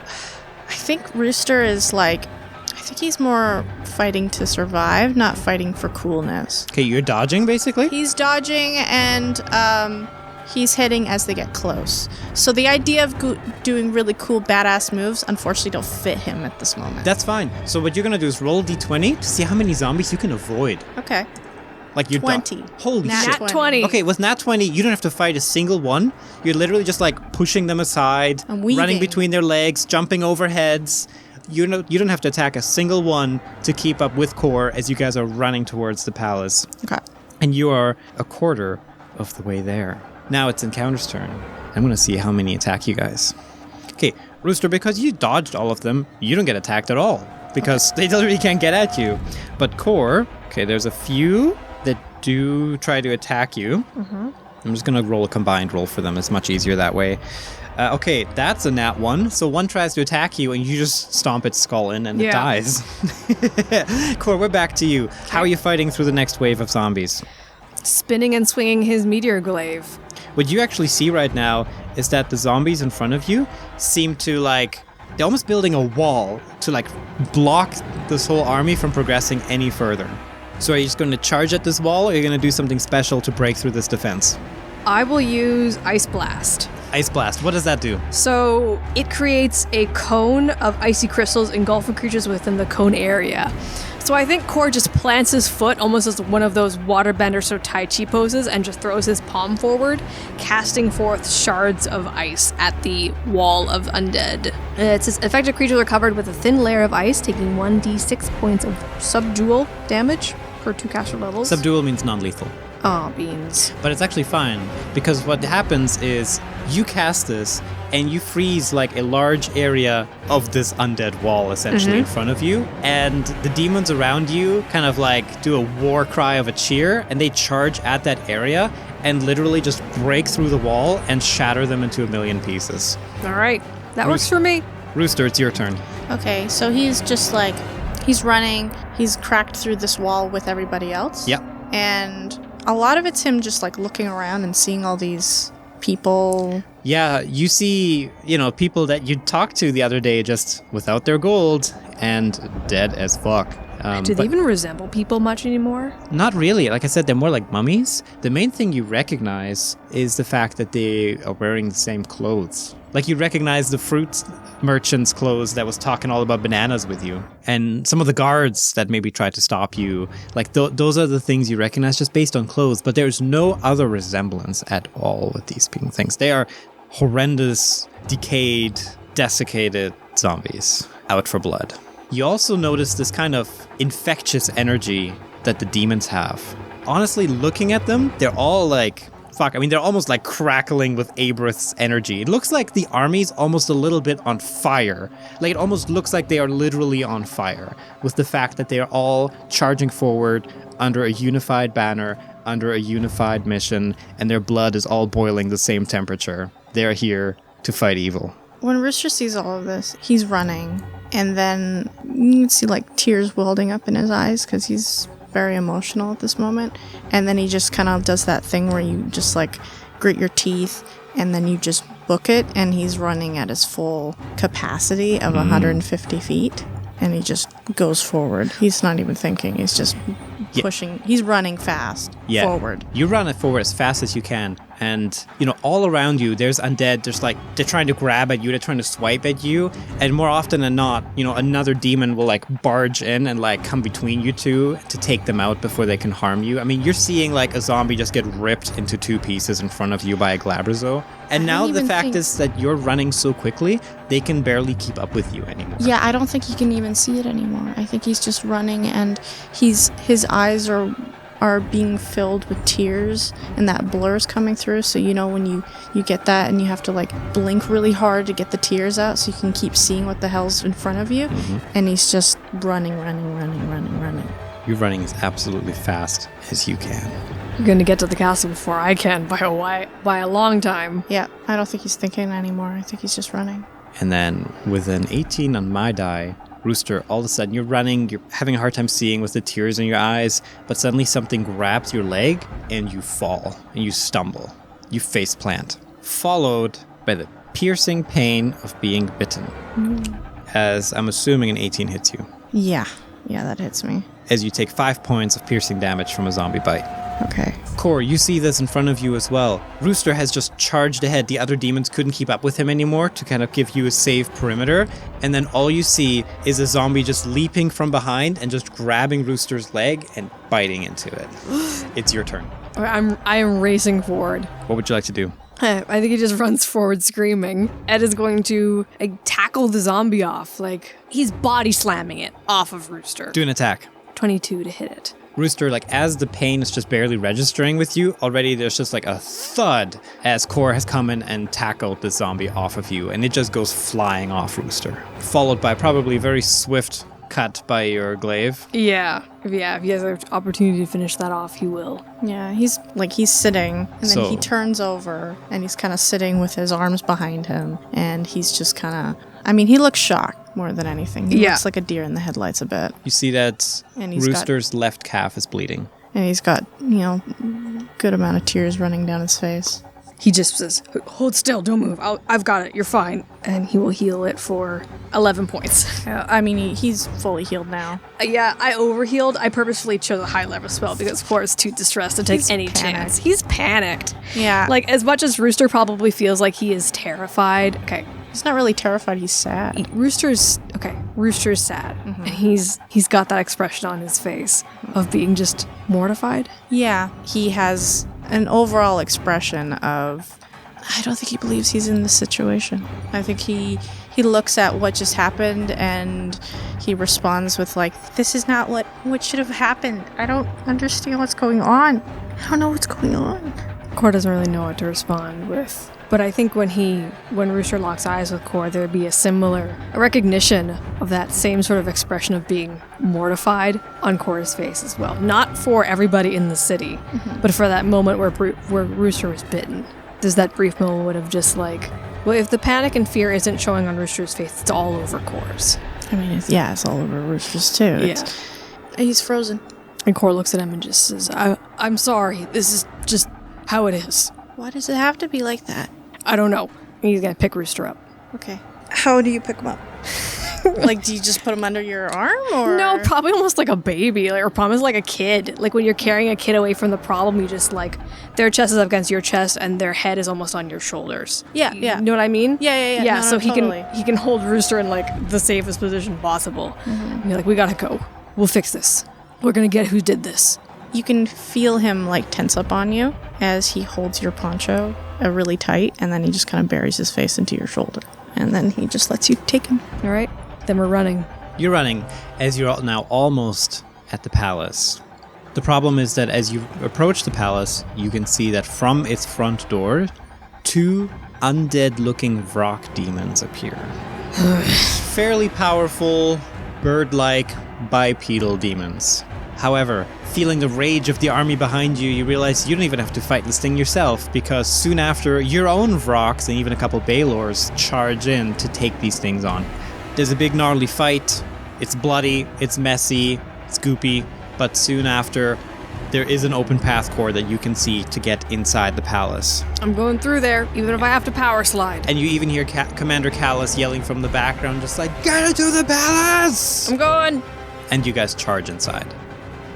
I think Rooster is like, I think he's more fighting to survive, not fighting for coolness. Okay, you're dodging, basically? He's dodging and he's hitting as they get close. So the idea of doing really cool, badass moves, unfortunately, don't fit him at this moment. That's fine. So what you're going to do is roll a d20 to see how many zombies you can avoid. Okay. Like you're 20. Holy Nat shit. 20. Okay, with nat 20, you don't have to fight a single one. You're literally just like pushing them aside, I'm weaving. running between their legs, jumping over heads. You don't have to attack a single one to keep up with Core as you guys are running towards the palace. Okay. And you are a quarter of the way there. Now it's Encounter's turn. I'm going to see how many attack you guys. Okay, Rooster, because you dodged all of them, you don't get attacked at all. Because they literally can't get at you. But Core, okay, there's a few that do try to attack you. I'm just going to roll a combined roll for them. It's much easier that way. Okay, that's a nat 1. So one tries to attack you, and you just stomp its skull in, and it dies. Core, we're back to you. How are you fighting through the next wave of zombies? Spinning and swinging his meteor glaive. What you actually see right now is that the zombies in front of you seem to, like, they're almost building a wall to, like, block this whole army from progressing any further. So are you just going to charge at this wall, or are you going to do something special to break through this defense? I will use Ice Blast. Ice Blast, what does that do? So it creates a cone of icy crystals engulfing creatures within the cone area. So I think Core just plants his foot almost as one of those waterbender or Tai Chi poses and just throws his palm forward, casting forth shards of ice at the wall of undead. It says affected creatures are covered with a thin layer of ice, taking 1d6 points of subdual damage per 2 caster levels. Subdual means non-lethal. Oh, beans. But it's actually fine, because what happens is you cast this and you freeze like a large area of this undead wall essentially in front of you, and the demons around you kind of like do a war cry of a cheer, and they charge at that area and literally just break through the wall and shatter them into a million pieces. All right. That works for me. Rooster, it's your turn. Okay, so he's just like, he's running, he's cracked through this wall with everybody else. Yep. And a lot of it's him just like looking around and seeing all these people. Yeah, you see, people that you talked to the other day just without their gold and dead as fuck. Do they even resemble people much anymore? Not really. Like I said, they're more like mummies. The main thing you recognize is the fact that they are wearing the same clothes. Like you recognize the fruit merchant's clothes that was talking all about bananas with you. And some of the guards that maybe tried to stop you. Like those are the things you recognize just based on clothes. But there's no other resemblance at all with these things. They are horrendous, decayed, desiccated zombies out for blood. You also notice this kind of infectious energy that the demons have. Honestly, looking at them, they're all like, they're almost like crackling with Abrith's energy. It looks like the army's almost a little bit on fire. Like it almost looks like they are literally on fire with the fact that they are all charging forward under a unified banner, under a unified mission, and their blood is all boiling the same temperature. They're here to fight evil. When Rooster sees all of this, he's running, and then you can see like tears welling up in his eyes because he's very emotional at this moment. And then he just kind of does that thing where you just like grit your teeth and then you just book it, and he's running at his full capacity of 150 feet, and he just goes forward. He's not even thinking. He's just pushing. He's running fast forward. You run it forward as fast as you can. And, all around you, there's undead. There's like, they're trying to grab at you. They're trying to swipe at you. And more often than not, another demon will like barge in and like come between you two to take them out before they can harm you. I mean, you're seeing like a zombie just get ripped into 2 pieces in front of you by a Glabrazo. And now the fact is that you're running so quickly, they can barely keep up with you anymore. Yeah, I don't think he can even see it anymore. I think he's just running, and his eyes are being filled with tears, and that blur's coming through. So when you get that, and you have to like blink really hard to get the tears out so you can keep seeing what the hell's in front of you. And he's just running. You're running as absolutely fast as you can. You're going to get to the castle before I can by a long time. Yeah, I don't think he's thinking anymore. I think he's just running. And then with an 18 on my die, Rooster, all of a sudden you're running, you're having a hard time seeing with the tears in your eyes, but suddenly something grabs your leg and you fall and you stumble. You face plant, followed by the piercing pain of being bitten. As I'm assuming an 18 hits you. Yeah, that hits me. As you take 5 points of piercing damage from a zombie bite. Okay. Core, you see this in front of you as well. Rooster has just charged ahead. The other demons couldn't keep up with him anymore to kind of give you a safe perimeter. And then all you see is a zombie just leaping from behind and just grabbing Rooster's leg and biting into it. It's your turn. I am racing forward. What would you like to do? I think he just runs forward screaming. Ed is going to tackle the zombie off. He's body slamming it off of Rooster. Do an attack. 22 to hit it. Rooster, as the pain is just barely registering with you, already there's just a thud as Core has come in and tackled the zombie off of you, and it just goes flying off Rooster. Followed by probably a very swift cut by your glaive. Yeah. If he has an opportunity to finish that off, he will. Yeah, he's sitting, and then he turns over, and he's kind of sitting with his arms behind him, and he's just kind of, he looks shocked more than anything. He looks like a deer in the headlights a bit. You see that and Rooster's left calf is bleeding. And he's got, good amount of tears running down his face. He just says, hold still, don't move. I've got it, you're fine. And he will heal it for 11 points. He's fully healed now. Yeah, I overhealed. I purposefully chose a high level spell because Core is too distressed to take any chance. He's panicked. Yeah. As much as Rooster probably feels like he is terrified. Okay. He's not really terrified, he's sad. Rooster's sad. Mm-hmm. And he's got that expression on his face of being just mortified. Yeah. He has an overall expression of, I don't think he believes he's in this situation. I think he looks at what just happened and he responds with this is not what should have happened. I don't understand what's going on. I don't know what's going on. Core doesn't really know what to respond with. But I think when Rooster locks eyes with Core, there would be a recognition of that same sort of expression of being mortified on Core's face as well. Not for everybody in the city, but for that moment where Rooster was bitten. There's that brief moment of just if the panic and fear isn't showing on Rooster's face, it's all over Core's. It's all over Rooster's too. Yeah. He's frozen. And Core looks at him and just says, I'm sorry. This is just how it is. Why does it have to be like that? I don't know. He's going to pick Rooster up. Okay. How do you pick him up? Do you just put him under your arm, or? No, probably almost like a baby, or probably like a kid. When you're carrying a kid away from the problem, you just their chest is up against your chest and their head is almost on your shoulders. Yeah. You know what I mean? Yeah. Yeah, so totally. he can hold Rooster in the safest position possible. And you're we gotta go. We'll fix this. We're gonna get who did this. You can feel him tense up on you as he holds your poncho really tight, and then he just kind of buries his face into your shoulder, and then he just lets you take him. All right, then we're running. You're running as you're now almost at the palace. The problem is that as you approach the palace, you can see that from its front door, 2 undead-looking Vrock demons appear. Fairly powerful, bird-like, bipedal demons. However, feeling the rage of the army behind you, you realize you don't even have to fight this thing yourself, because soon after, your own Vrocks and even a couple Baylors charge in to take these things on. There's a big gnarly fight. It's bloody, it's messy, it's goopy, but soon after, there is an open path core that you can see to get inside the palace. I'm going through there, even if I have to power slide. And you even hear Commander Callus yelling from the background, just get into the palace! I'm going! And you guys charge inside.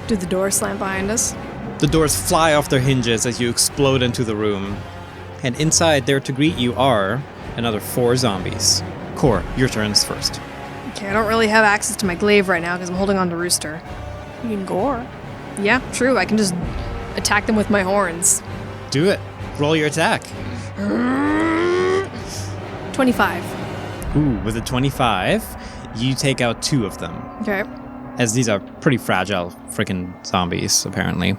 Did the door slam behind us? The doors fly off their hinges as you explode into the room. And inside there to greet you are another 4 zombies. Core, your turn's first. Okay, I don't really have access to my glaive right now because I'm holding on to Rooster. You can gore. Yeah, true. I can just attack them with my horns. Do it. Roll your attack. 25. Ooh, with a 25, you take out 2 of them. Okay. As these are pretty fragile freaking zombies, apparently.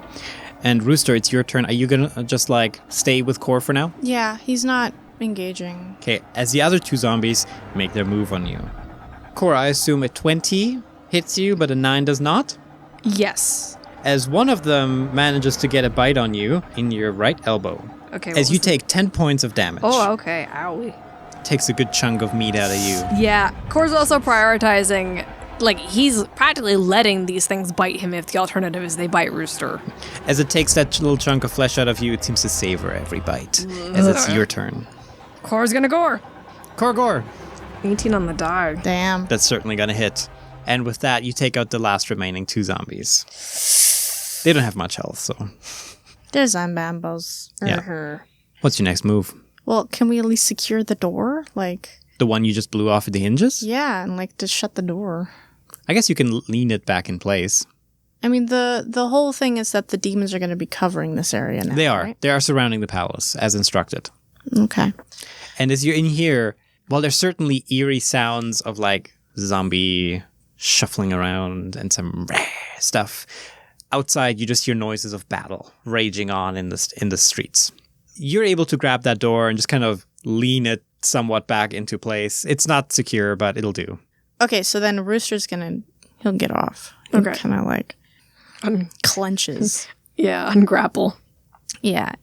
And Rooster, it's your turn. Are you gonna just stay with Core for now? Yeah, he's not engaging. Okay, as the other 2 zombies make their move on you. Core, I assume a 20 hits you, but a 9 does not? Yes. As one of them manages to get a bite on you in your right elbow. Okay. As you take 10 points of damage. Oh, okay. Owie. Takes a good chunk of meat out of you. Yeah, Core's also prioritizing... he's practically letting these things bite him if the alternative is they bite Rooster. As it takes that little chunk of flesh out of you, it seems to savor every bite. As it's your turn. Core's gonna gore. Core gore. 18 on the die. Damn. That's certainly gonna hit. And with that, you take out the last remaining 2 zombies. They don't have much health, so... There's bambos. Yeah. What's your next move? Well, can we at least secure the door? Like, The one you just blew off at the hinges? yeah, and like just shut the door. I guess you can lean it back in place. I mean, the whole thing is that the demons are going to be covering this area now. They are. Right? They are surrounding the palace, as instructed. Okay. And as you're in here, while there's certainly eerie sounds of like zombie shuffling around and some stuff, outside you just hear noises of battle raging on in the streets. You're able to grab that door and just kind of lean it somewhat back into place. It's not secure, but it'll do. Okay, so then Rooster's he'll get off. He Okay. kind of like clenches. Yeah, ungrapple. Yeah.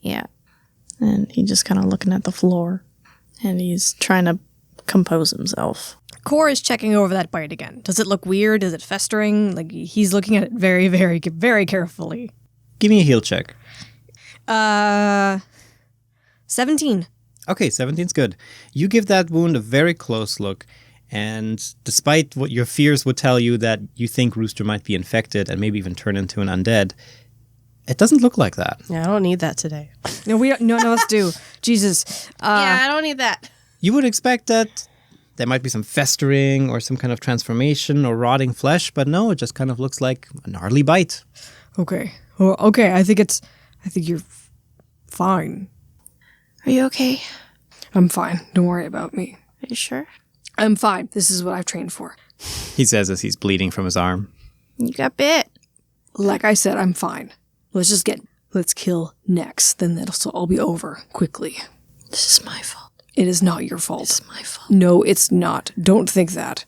And he's just kind of looking at the floor. And he's trying to compose himself. Core is checking over that bite again. Does it look weird? Is it festering? Like, he's looking at it very, very, very carefully. Give me a heal check. 17. Okay, 17's good. You give that wound a very close look, and despite what your fears would tell you that you think Rooster might be infected and maybe even turn into an undead, it doesn't look like that. Yeah, I don't need that today. No, we don't. None of us do. Jesus. Yeah, I don't need that. You would expect that there might be some festering or some kind of transformation or rotting flesh, but no, it just kind of looks like a gnarly bite. Okay. Well, okay. I think you're fine. Are you okay? I'm fine. Don't worry about me. Are you sure? I'm fine. This is what I've trained for. He says as he's bleeding from his arm. You got bit. Like I said, I'm fine. Let's kill next. Then that'll all be over quickly. This is my fault. It is not your fault. It's my fault. No, it's not. Don't think that.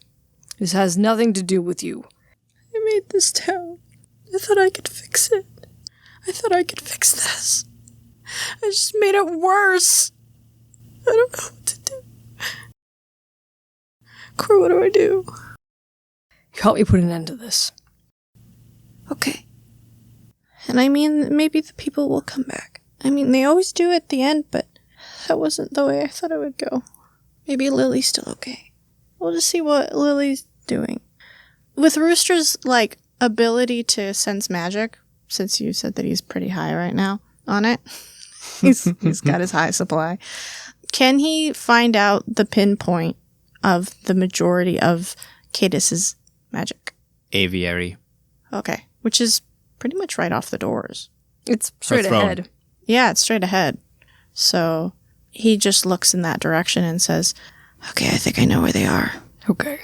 This has nothing to do with you. I made this town. I thought I could fix it. I thought I could fix this. I just made it worse. I don't know what to do. Core, what do I do? Help me put an end to this. Okay. And I mean, maybe the people will come back. I mean, they always do at the end, but that wasn't the way I thought it would go. Maybe Lily's still okay. We'll just see what Lily's doing. With Rooster's, like, ability to sense magic, since you said that he's pretty high right now on it, he's got his high supply. Can he find out the pinpoint of the majority of Cadis's magic? Aviary. Okay. Which is pretty much right off the doors. It's straight throne. ahead. Yeah, it's straight ahead. So he just looks in that direction and says, okay, I think I know where they are. Okay.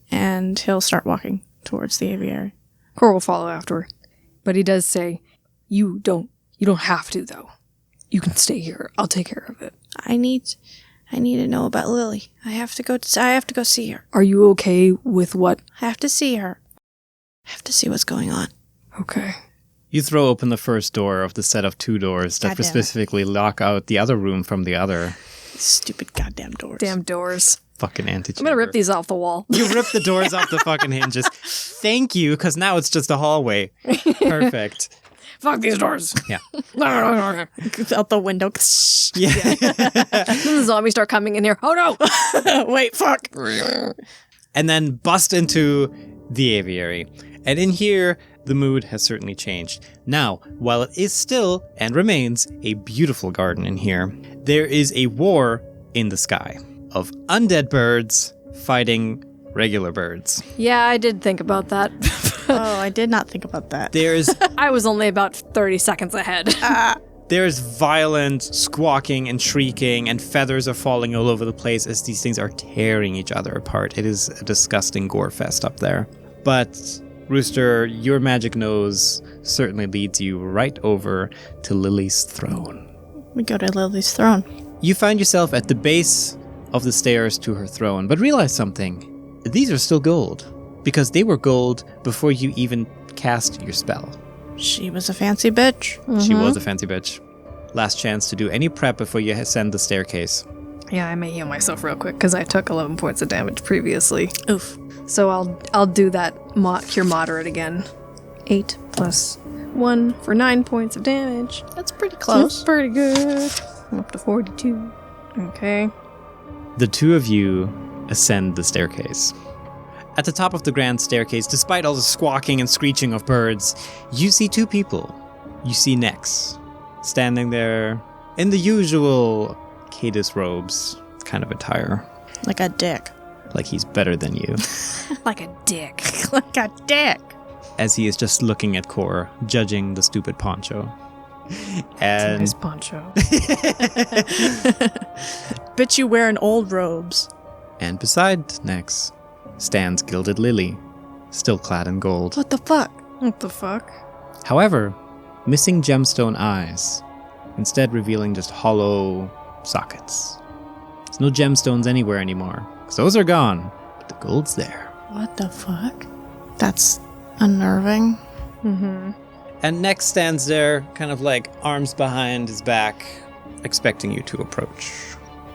And he'll start walking towards the aviary. Core will follow after. But he does say, you don't have to, though. You can stay here. I'll take care of it. I need to know about Lily. I have to go see her. Are you okay with what? I have to see her. I have to see what's going on. Okay. You throw open the first door of the set of 2 doors that Goddamn it. specifically lock out the other room from the other. Stupid goddamn doors. Damn doors. Fucking antechamber. I'm gonna rip these off the wall. You rip the doors off the fucking hinges. Thank you, because now it's just a hallway. Perfect. Fuck these doors. Yeah. Out the window. Yeah. The zombies start coming in here. Oh no! Wait, fuck. And then bust into the aviary. And in here, the mood has certainly changed. Now, while it is still, and remains, a beautiful garden in here, there is a war in the sky of undead birds fighting regular birds. Yeah, I did think about that. Oh, I did not think about that. There's I was only about 30 seconds ahead. There's violent squawking and shrieking, and feathers are falling all over the place as these things are tearing each other apart. It is a disgusting gore fest up there. But, Rooster, your magic nose certainly leads you right over to Lily's throne. We go to Lily's throne. You find yourself at the base of the stairs to her throne, but realize something. These are still gold, because they were gold before you even cast your spell. She was a fancy bitch. She was a fancy bitch. Last chance to do any prep before you ascend the staircase. Yeah, I may heal myself real quick because I took 11 points of damage previously. Oof. So I'll do that cure moderate again. 8 plus 1 for 9 points of damage. That's pretty close. That's pretty good. I'm up to 42. Okay. The two of you ascend the staircase. At the top of the grand staircase, despite all the squawking and screeching of birds, you see 2 people. You see Nex, standing there in the usual Cadis robes kind of attire. Like a dick. Like he's better than you. Like a dick. Like a dick. As he is just looking at Core, judging the stupid poncho. And Nice poncho. Bet you wearing old robes. And beside Nex stands Gilded Lily, still clad in gold. What the fuck? What the fuck? However, missing gemstone eyes, instead revealing just hollow sockets. There's no gemstones anywhere anymore, because those are gone, but the gold's there. What the fuck? That's unnerving. Mm-hmm. And Nex stands there, kind of like arms behind his back, expecting you to approach.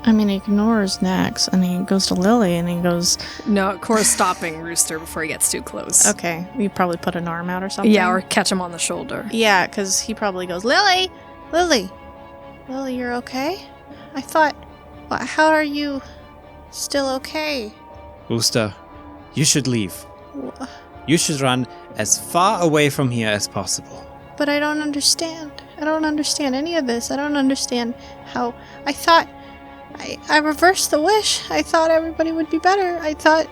I mean, he ignores Nex, and he goes to Lily, and he goes, No, Core's stopping Rooster before he gets too close. okay, you probably put an arm out or something. Yeah, or catch him on the shoulder. Yeah, because he probably goes, Lily! Lily! Lily, you're okay? I thought, how are you still okay? Rooster, you should leave. Wha- You should run as far away from here as possible. But I don't understand. I don't understand any of this. I don't understand how... I thought reversed the wish. I thought everybody would be better. I thought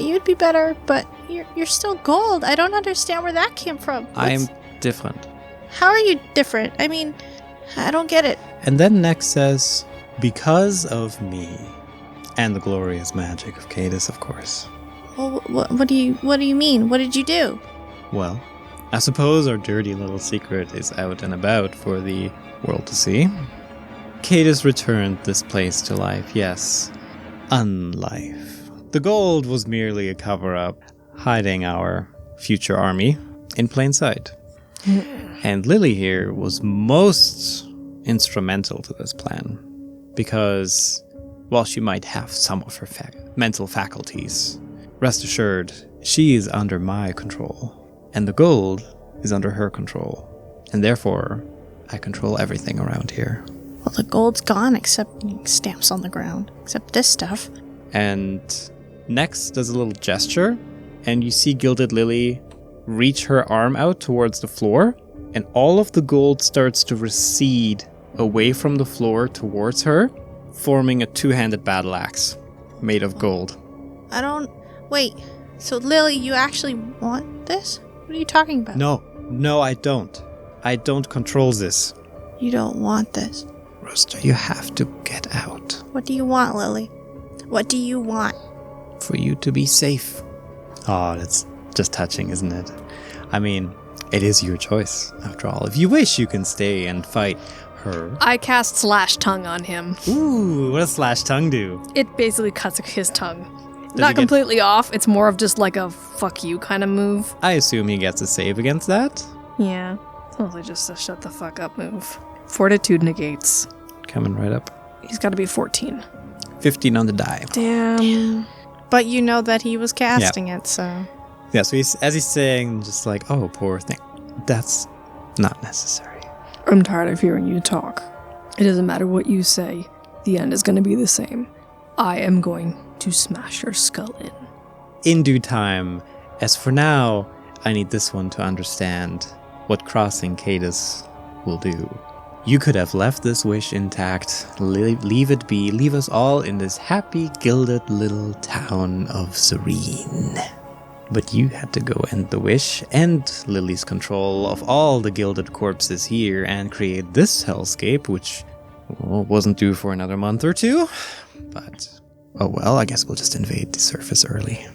you'd be better, but you're still gold. I don't understand where that came from. I'm different. How are you different? I mean, I don't get it. And then Nex says, because of me. And the glorious magic of Cadis, of course. Well, what do you mean? What did you do? Well, I suppose our dirty little secret is out and about for the world to see. Cadis returned this place to life, yes. Unlife. The gold was merely a cover-up, hiding our future army in plain sight. And Lily here was most instrumental to this plan, because while she might have some of her mental faculties, rest assured, she is under my control, and the gold is under her control, and therefore, I control everything around here. Well, the gold's gone except stamps on the ground, except this stuff. And Nex does a little gesture, and you see Gilded Lily reach her arm out towards the floor, and all of the gold starts to recede away from the floor towards her, forming a two-handed battle axe made of gold. Wait, so Lily, you actually want this? What are you talking about? No, I don't. I don't control this. You don't want this. Rooster, you have to get out. What do you want, Lily? What do you want? For you to be safe. Oh, that's just touching, isn't it? I mean, it is your choice, after all. If you wish, you can stay and fight her. I cast Slash Tongue on him. Ooh, what does Slash Tongue do? It basically cuts his tongue. Does Not he get- completely off. It's more of just like a fuck you kind of move. I assume he gets a save against that. Yeah. It's mostly just a shut the fuck up move. Fortitude negates. Coming right up. He's got to be 14. 15 on the die. Damn. But you know that he was casting it, so... Yeah, so as he's saying, just like, oh, poor thing. That's not necessary. I'm tired of hearing you talk. It doesn't matter what you say. The end is going to be the same. I am going to smash your skull in. In due time. As for now, I need this one to understand what crossing Cadis will do. You could have left this wish intact, leave it be, leave us all in this happy, gilded little town of Serene. But you had to go end the wish, end Lily's control of all the gilded corpses here, and create this hellscape, which wasn't due for another month or two. But, oh well, I guess we'll just invade the surface early.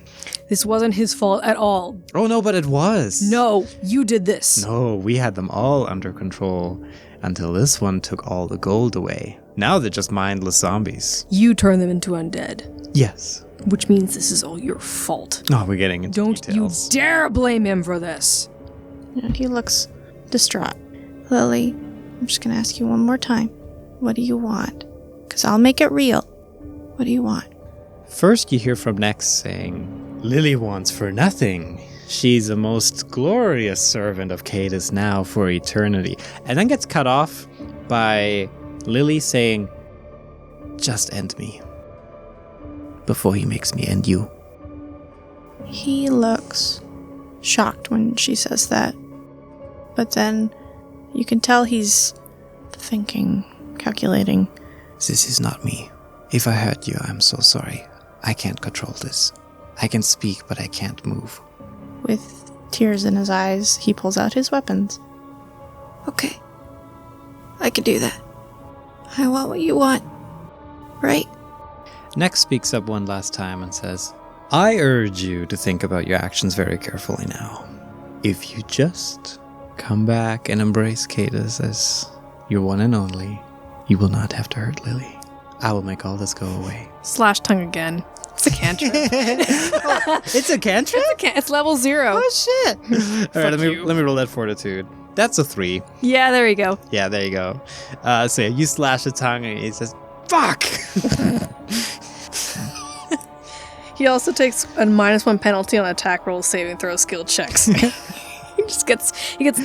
This wasn't his fault at all. Oh no, but it was. No, you did this. No, we had them all under control until this one took all the gold away. Now they're just mindless zombies. You turned them into undead. Yes. Which means this is all your fault. Oh, we're getting into Don't details. you dare blame him for this. And he looks distraught. Lily, I'm just gonna ask you one more time. What do you want? Because I'll make it real. What do you want? First you hear from Nex saying, Lily wants for nothing. She's a most glorious servant of Cadis now for eternity. And then gets cut off by Lily saying, just end me. Before he makes me end you. He looks shocked when she says that. But then you can tell he's thinking, calculating. This is not me. If I hurt you, I'm so sorry. I can't control this. I can speak, but I can't move. With tears in his eyes, he pulls out his weapons. Okay. I can do that. I want what you want. Right? Next speaks up one last time and says, I urge you to think about your actions very carefully now. If you just come back and embrace Cadus as your one and only, you will not have to hurt Lily. I will make all this go away. Slash tongue again. It's a cantrip. It's a cantrip? It's level 0. Oh, shit. All right, let me roll that fortitude. That's a 3. Yeah, there you go. Yeah, there you go. So you slash the tongue and he says, fuck! He also takes a -1 penalty on attack rolls, saving throw, skill checks. He gets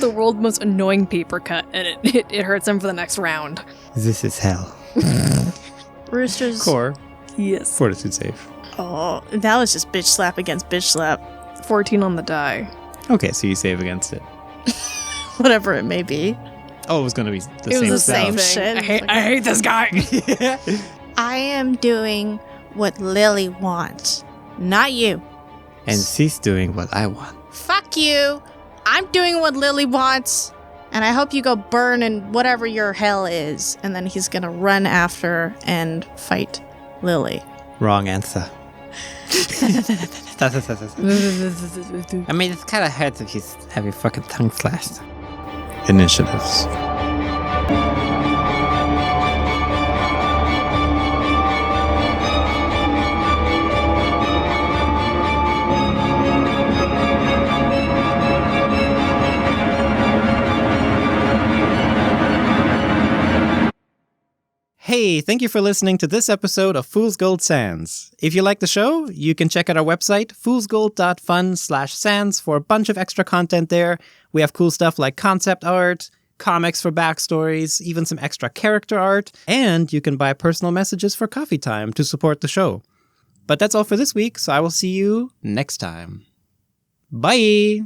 the world's most annoying paper cut, and it hurts him for the next round. This is hell. Rooster's... Core. Yes. Fortitude save. Oh, that was just bitch slap against bitch slap. 14 on the die. Okay, so you save against it. Whatever it may be. Oh, it was going to be the It same was the spell. same shit. I hate this guy. I am doing what Lily wants, not you. And she's doing what I want. Fuck you. I'm doing what Lily wants, and I hope you go burn in whatever your hell is. And then he's gonna run after and fight Lily. Wrong answer. I mean, it's kind of hurts if you have your fucking tongue slashed. Initiatives. Hey, thank you for listening to this episode of Fool's Gold Sands. If you like the show, you can check out our website, foolsgold.fun/sands, for a bunch of extra content there. We have cool stuff like concept art, comics for backstories, even some extra character art, and you can buy personal messages for coffee time to support the show. But that's all for this week, so I will see you next time. Bye!